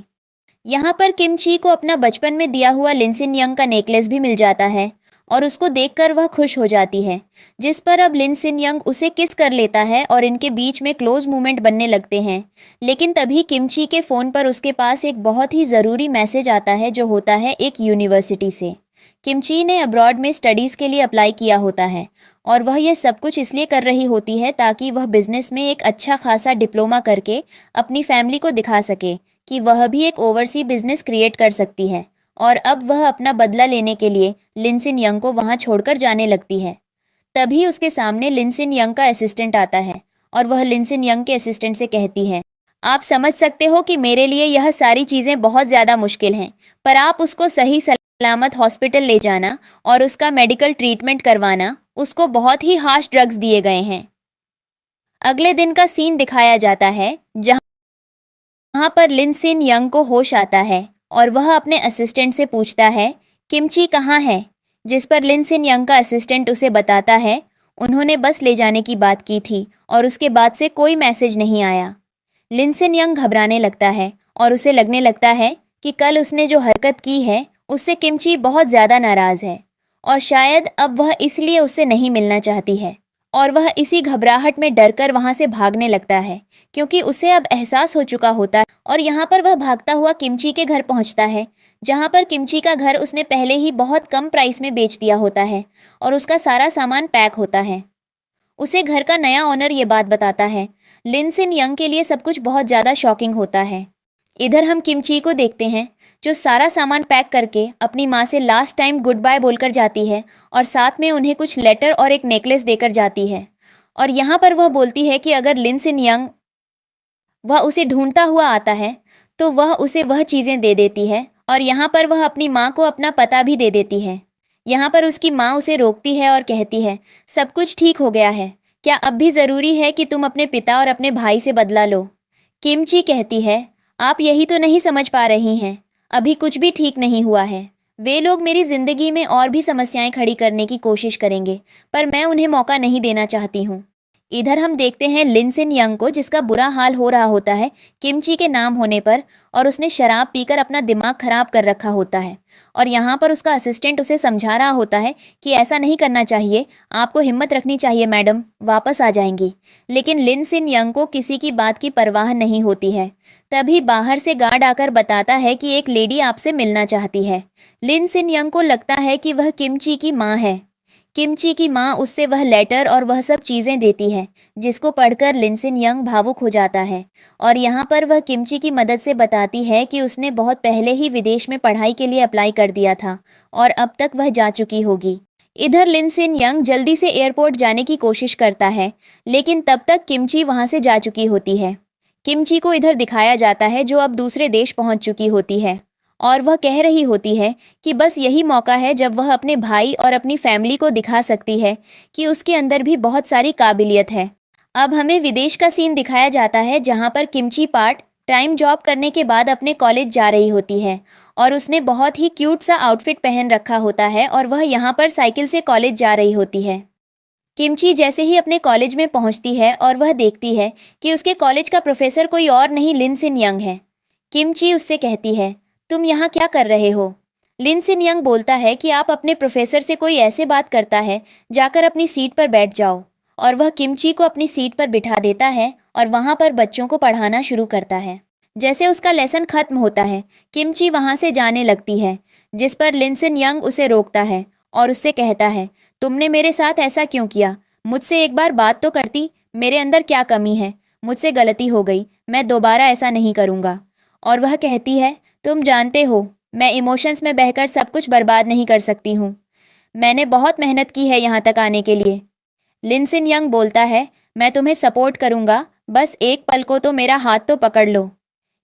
[SPEAKER 1] यहाँ पर किमची को अपना बचपन में दिया हुआ लिनसिन यंग का नेकलेस भी मिल जाता है और उसको देखकर वह खुश हो जाती है, जिस पर अब लिनसिन यंग उसे किस कर लेता है और इनके बीच में क्लोज मूवमेंट बनने लगते हैं। लेकिन तभी किमची के फ़ोन पर उसके पास एक बहुत ही ज़रूरी मैसेज आता है जो होता है एक यूनिवर्सिटी से। किमची ने अब्रॉड में स्टडीज़ के लिए अप्लाई किया होता है और वह यह सब कुछ इसलिए कर रही होती है ताकि वह बिज़नेस में एक अच्छा खासा डिप्लोमा करके अपनी फैमिली को दिखा सके कि वह भी एक ओवरसी बिजनेस क्रिएट कर सकती है। और अब वह अपना बदला लेने के लिए लिनसिन यंग को वहां छोड़कर जाने लगती है। तभी उसके सामने लिनसिन यंग का असिस्टेंट आता है और वह लिनसिन यंग के असिस्टेंट से कहती है, आप समझ सकते हो कि मेरे लिए यह सारी चीज़ें बहुत ज़्यादा मुश्किल हैं, पर आप उसको सही सलामत हॉस्पिटल ले जाना और उसका मेडिकल ट्रीटमेंट करवाना। उसको बहुत ही हार्श ड्रग्स दिए गए हैं। अगले दिन का सीन दिखाया जाता है जहाँ पर लिनसिन यंग को होश आता है और वह अपने असिस्टेंट से पूछता है, किमची कहाँ है? जिस पर लिनसिन यंग का असिस्टेंट उसे बताता है, उन्होंने बस ले जाने की बात की थी और उसके बाद से कोई मैसेज नहीं आया। लिनसिन यंग घबराने लगता है और उसे लगने लगता है कि कल उसने जो हरकत की है उससे किमची बहुत ज़्यादा नाराज़ है और शायद अब वह इसलिए उससे नहीं मिलना चाहती है। और वह इसी घबराहट में डरकर वहाँ से भागने लगता है क्योंकि उसे अब एहसास हो चुका होता है। और यहाँ पर वह भागता हुआ किमची के घर पहुँचता है, जहाँ पर किमची का घर उसने पहले ही बहुत कम प्राइस में बेच दिया होता है और उसका सारा सामान पैक होता है। उसे घर का नया ओनर ये बात बताता है। लिनसिन यंग के लिए सब कुछ बहुत ज़्यादा शॉकिंग होता है। इधर हम किमची को देखते हैं जो सारा सामान पैक करके अपनी माँ से लास्ट टाइम गुड बाय बोलकर जाती है और साथ में उन्हें कुछ लेटर और एक नेकलेस देकर जाती है। और यहाँ पर वह बोलती है कि अगर लिनसिन यंग वह उसे ढूंढता हुआ आता है तो वह उसे वह चीज़ें दे देती है और यहाँ पर वह अपनी माँ को अपना पता भी दे देती है। यहाँ पर उसकी माँ उसे रोकती है और कहती है, सब कुछ ठीक हो गया है, क्या अब भी ज़रूरी है कि तुम अपने पिता और अपने भाई से बदला लो? किमची कहती है, आप यही तो नहीं समझ पा रही हैं, अभी कुछ भी ठीक नहीं हुआ है। वे लोग मेरी ज़िंदगी में और भी समस्याएं खड़ी करने की कोशिश करेंगे, पर मैं उन्हें मौका नहीं देना चाहती हूँ। इधर हम देखते हैं लिन सिन यंग को, जिसका बुरा हाल हो रहा होता है किमची के नाम होने पर, और उसने शराब पीकर अपना दिमाग खराब कर रखा होता है। और यहाँ पर उसका असिस्टेंट उसे समझा रहा होता है कि ऐसा नहीं करना चाहिए, आपको हिम्मत रखनी चाहिए मैडम, वापस आ जाएंगी। लेकिन लिन सिन यंग को किसी की बात की परवाह नहीं होती है। तभी बाहर से गार्ड आकर बताता है कि एक लेडी आपसे मिलना चाहती है। लिन सिन यंग को लगता है कि वह किमची की माँ है। किमची की माँ उससे वह लेटर और वह सब चीज़ें देती है, जिसको पढ़कर लिन सिन यंग भावुक हो जाता है। और यहाँ पर वह किमची की मदद से बताती है कि उसने बहुत पहले ही विदेश में पढ़ाई के लिए अप्लाई कर दिया था और अब तक वह जा चुकी होगी। इधर लिन सिन यंग जल्दी से एयरपोर्ट जाने की कोशिश करता है, लेकिन तब तक किमची वहाँ से जा चुकी होती है। किमची को इधर दिखाया जाता है जो अब दूसरे देश पहुँच चुकी होती है, और वह कह रही होती है कि बस यही मौका है जब वह अपने भाई और अपनी फैमिली को दिखा सकती है कि उसके अंदर भी बहुत सारी काबिलियत है। अब हमें विदेश का सीन दिखाया जाता है, जहाँ पर किमची पार्ट टाइम जॉब करने के बाद अपने कॉलेज जा रही होती है और उसने बहुत ही क्यूट सा आउटफिट पहन रखा होता है और वह यहाँ पर साइकिल से कॉलेज जा रही होती है। किमची जैसे ही अपने कॉलेज में पहुँचती है और वह देखती है कि उसके कॉलेज का प्रोफेसर कोई और नहीं लिन सिन यंग है। किमची उससे कहती है, तुम यहाँ क्या कर रहे हो? लिन सिन यंग बोलता है कि आप अपने प्रोफेसर से कोई ऐसे बात करता है, जाकर अपनी सीट पर बैठ जाओ। और वह किमची को अपनी सीट पर बिठा देता है और वहाँ पर बच्चों को पढ़ाना शुरू करता है। जैसे उसका लेसन खत्म होता है, किमची वहाँ से जाने लगती है, जिस पर लिन सिन यंग उसे रोकता है और उससे कहता है, तुमने मेरे साथ ऐसा क्यों किया? मुझसे एक बार बात तो करती, मेरे अंदर क्या कमी है? मुझसे गलती हो गई, मैं दोबारा ऐसा नहीं करूँगा। और वह कहती है, तुम जानते हो मैं इमोशंस में बहकर सब कुछ बर्बाद नहीं कर सकती हूँ, मैंने बहुत मेहनत की है यहाँ तक आने के लिए। लिन सिन यंग बोलता है, मैं तुम्हें सपोर्ट करूँगा, बस एक पल को तो मेरा हाथ तो पकड़ लो।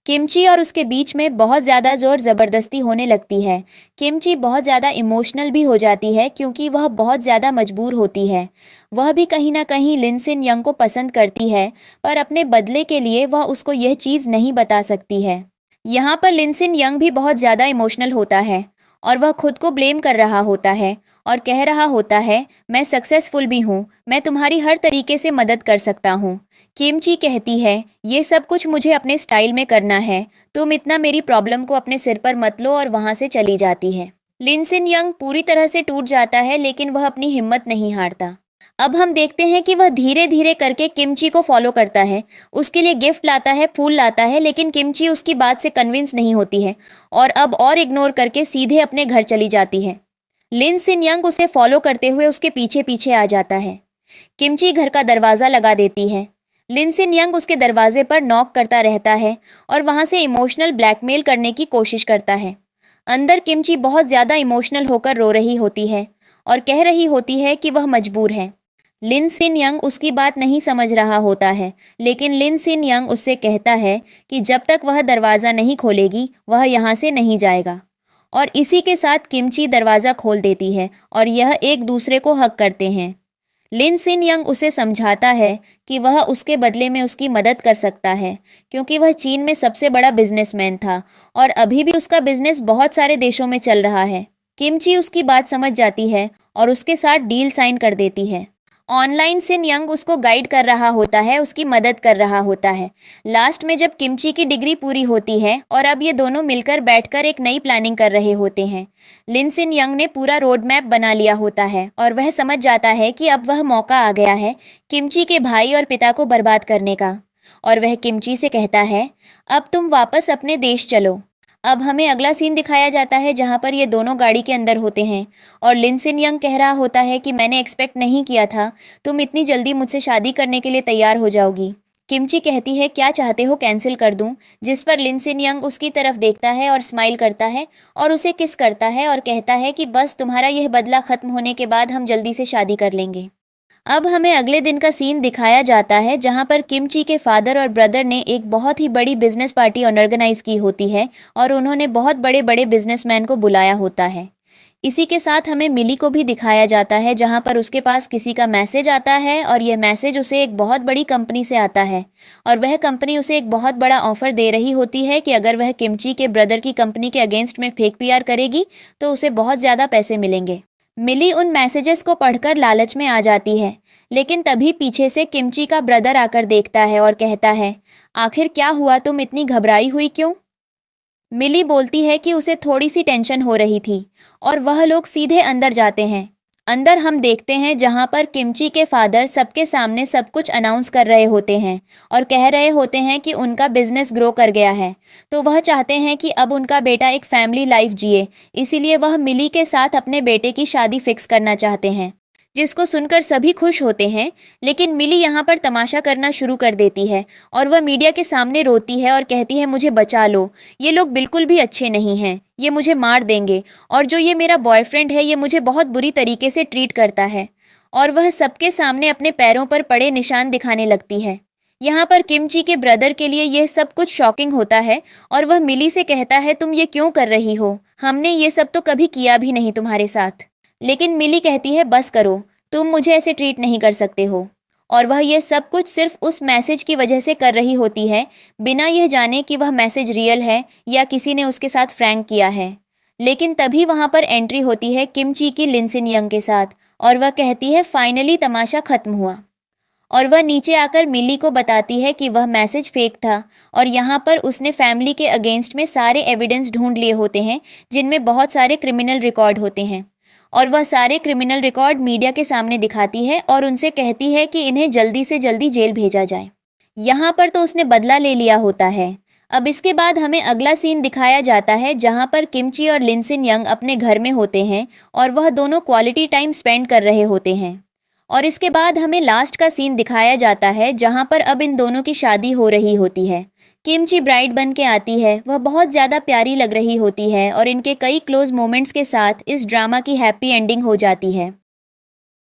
[SPEAKER 1] किमची और उसके बीच में बहुत ज़्यादा जोर ज़बरदस्ती होने लगती है। किमची बहुत ज़्यादा इमोशनल भी हो जाती है क्योंकि वह बहुत ज़्यादा मजबूर होती है। वह भी कहीं ना कहीं लिन सिन यंग को पसंद करती है, पर अपने बदले के लिए वह उसको यह चीज़ नहीं बता सकती है। यहाँ पर लिन सिन यंग भी बहुत ज़्यादा इमोशनल होता है और वह खुद को ब्लेम कर रहा होता है और कह रहा होता है, मैं सक्सेसफुल भी हूँ, मैं तुम्हारी हर तरीके से मदद कर सकता हूँ। किमची कहती है, ये सब कुछ मुझे अपने स्टाइल में करना है, तुम इतना मेरी प्रॉब्लम को अपने सिर पर मत लो, और वहाँ से चली जाती है। लिन सिन यंग पूरी तरह से टूट जाता है, लेकिन वह अपनी हिम्मत नहीं हारता। अब हम देखते हैं कि वह धीरे धीरे करके किमची को फॉलो करता है, उसके लिए गिफ्ट लाता है, फूल लाता है, लेकिन किमची उसकी बात से कन्विंस नहीं होती है और अब और इग्नोर करके सीधे अपने घर चली जाती है। लिन सिन यंग उसे फॉलो करते हुए उसके पीछे पीछे आ जाता है। किमची घर का दरवाज़ा लगा देती है। लिन सिन यंग उसके दरवाजे पर नॉक करता रहता है और वहाँ से इमोशनल ब्लैकमेल करने की कोशिश करता है। अंदर किमची बहुत ज़्यादा इमोशनल होकर रो रही होती है और कह रही होती है कि वह मजबूर है। लिन सिन यंग उसकी बात नहीं समझ रहा होता है, लेकिन लिन सिन यंग उससे कहता है कि जब तक वह दरवाज़ा नहीं खोलेगी वह यहाँ से नहीं जाएगा। और इसी के साथ किमची दरवाज़ा खोल देती है और यह एक दूसरे को हक करते हैं। लिन सिन यंग उसे समझाता है कि वह उसके बदले में उसकी मदद कर सकता है, क्योंकि वह चीन में सबसे बड़ा बिजनेसमैन था और अभी भी उसका बिजनेस बहुत सारे देशों में चल रहा है। किमची उसकी बात समझ जाती है और उसके साथ डील साइन कर देती है। ऑनलाइन सिन यंग उसको गाइड कर रहा होता है, उसकी मदद कर रहा होता है। लास्ट में जब किमची की डिग्री पूरी होती है और अब ये दोनों मिलकर बैठकर एक नई प्लानिंग कर रहे होते हैं। लिन सिन यंग ने पूरा रोड मैप बना लिया होता है और वह समझ जाता है कि अब वह मौका आ गया है किमची के भाई और पिता को बर्बाद करने का। और वह किमची से कहता है, अब तुम वापस अपने देश चलो। अब हमें अगला सीन दिखाया जाता है जहाँ पर ये दोनों गाड़ी के अंदर होते हैं और लिन सिन यंग कह रहा होता है कि मैंने एक्सपेक्ट नहीं किया था तुम इतनी जल्दी मुझसे शादी करने के लिए तैयार हो जाओगी। किमची कहती है, क्या चाहते हो कैंसिल कर दूं? जिस पर लिन सिन यंग उसकी तरफ देखता है और स्माइल करता है और उसे किस करता है और कहता है कि बस तुम्हारा यह बदला ख़त्म होने के बाद हम जल्दी से शादी कर लेंगे। अब हमें अगले दिन का सीन दिखाया जाता है जहां पर किमची के फादर और ब्रदर ने एक बहुत ही बड़ी बिजनेस पार्टी ऑर्गेनाइज की होती है और उन्होंने बहुत बड़े बड़े बिजनेसमैन को बुलाया होता है। इसी के साथ हमें मिली को भी दिखाया जाता है जहां पर उसके पास किसी का मैसेज आता है और यह मैसेज उसे एक बहुत बड़ी कंपनी से आता है और वह कंपनी उसे एक बहुत बड़ा ऑफर दे रही होती है कि अगर वह किमची के ब्रदर की कंपनी के अगेंस्ट में फेक पीआर करेगी तो उसे बहुत ज़्यादा पैसे मिलेंगे। मिली उन मैसेजेस को पढ़कर लालच में आ जाती है, लेकिन तभी पीछे से किमची का ब्रदर आकर देखता है और कहता है, आखिर क्या हुआ, तुम इतनी घबराई हुई क्यों? मिली बोलती है कि उसे थोड़ी सी टेंशन हो रही थी और वह लोग सीधे अंदर जाते हैं। अंदर हम देखते हैं जहां पर किमची के फादर सबके सामने सब कुछ अनाउंस कर रहे होते हैं और कह रहे होते हैं कि उनका बिजनेस ग्रो कर गया है, तो वह चाहते हैं कि अब उनका बेटा एक फैमिली लाइफ जिए, इसीलिए वह मिली के साथ अपने बेटे की शादी फिक्स करना चाहते हैं, जिसको सुनकर सभी खुश होते हैं। लेकिन मिली यहाँ पर तमाशा करना शुरू कर देती है और वह मीडिया के सामने रोती है और कहती है, मुझे बचा लो, ये लोग बिल्कुल भी अच्छे नहीं हैं, ये मुझे मार देंगे और जो ये मेरा बॉयफ्रेंड है ये मुझे बहुत बुरी तरीके से ट्रीट करता है। और वह सबके सामने अपने पैरों पर पड़े निशान दिखाने लगती है। यहाँ पर किमची के ब्रदर के लिए यह सब कुछ शॉकिंग होता है और वह मिली से कहता है, तुम ये क्यों कर रही हो, हमने ये सब तो कभी किया भी नहीं तुम्हारे साथ। लेकिन मिली कहती है, बस करो, तुम मुझे ऐसे ट्रीट नहीं कर सकते हो। और वह यह सब कुछ सिर्फ उस मैसेज की वजह से कर रही होती है, बिना यह जाने कि वह मैसेज रियल है या किसी ने उसके साथ फ्रैंक किया है। लेकिन तभी वहां पर एंट्री होती है किमची की लिनसिन यंग के साथ और वह कहती है, फाइनली तमाशा खत्म हुआ। और वह नीचे आकर मिली को बताती है कि वह मैसेज फेक था और यहाँ पर उसने फैमिली के अगेंस्ट में सारे एविडेंस ढूंढ लिए होते हैं जिनमें बहुत सारे क्रिमिनल रिकॉर्ड होते हैं और वह सारे क्रिमिनल रिकॉर्ड मीडिया के सामने दिखाती है और उनसे कहती है कि इन्हें जल्दी से जल्दी जेल भेजा जाए। यहाँ पर तो उसने बदला ले लिया होता है। अब इसके बाद हमें अगला सीन दिखाया जाता है जहाँ पर किमची और लिनसिन यंग अपने घर में होते हैं और वह दोनों क्वालिटी टाइम स्पेंड कर रहे होते हैं। और इसके बाद हमें लास्ट का सीन दिखाया जाता है जहाँ पर अब इन दोनों की शादी हो रही होती है। किमची ब्राइड बन के आती है, वह बहुत ज़्यादा प्यारी लग रही होती है और इनके कई क्लोज मोमेंट्स के साथ इस ड्रामा की हैप्पी एंडिंग हो जाती है।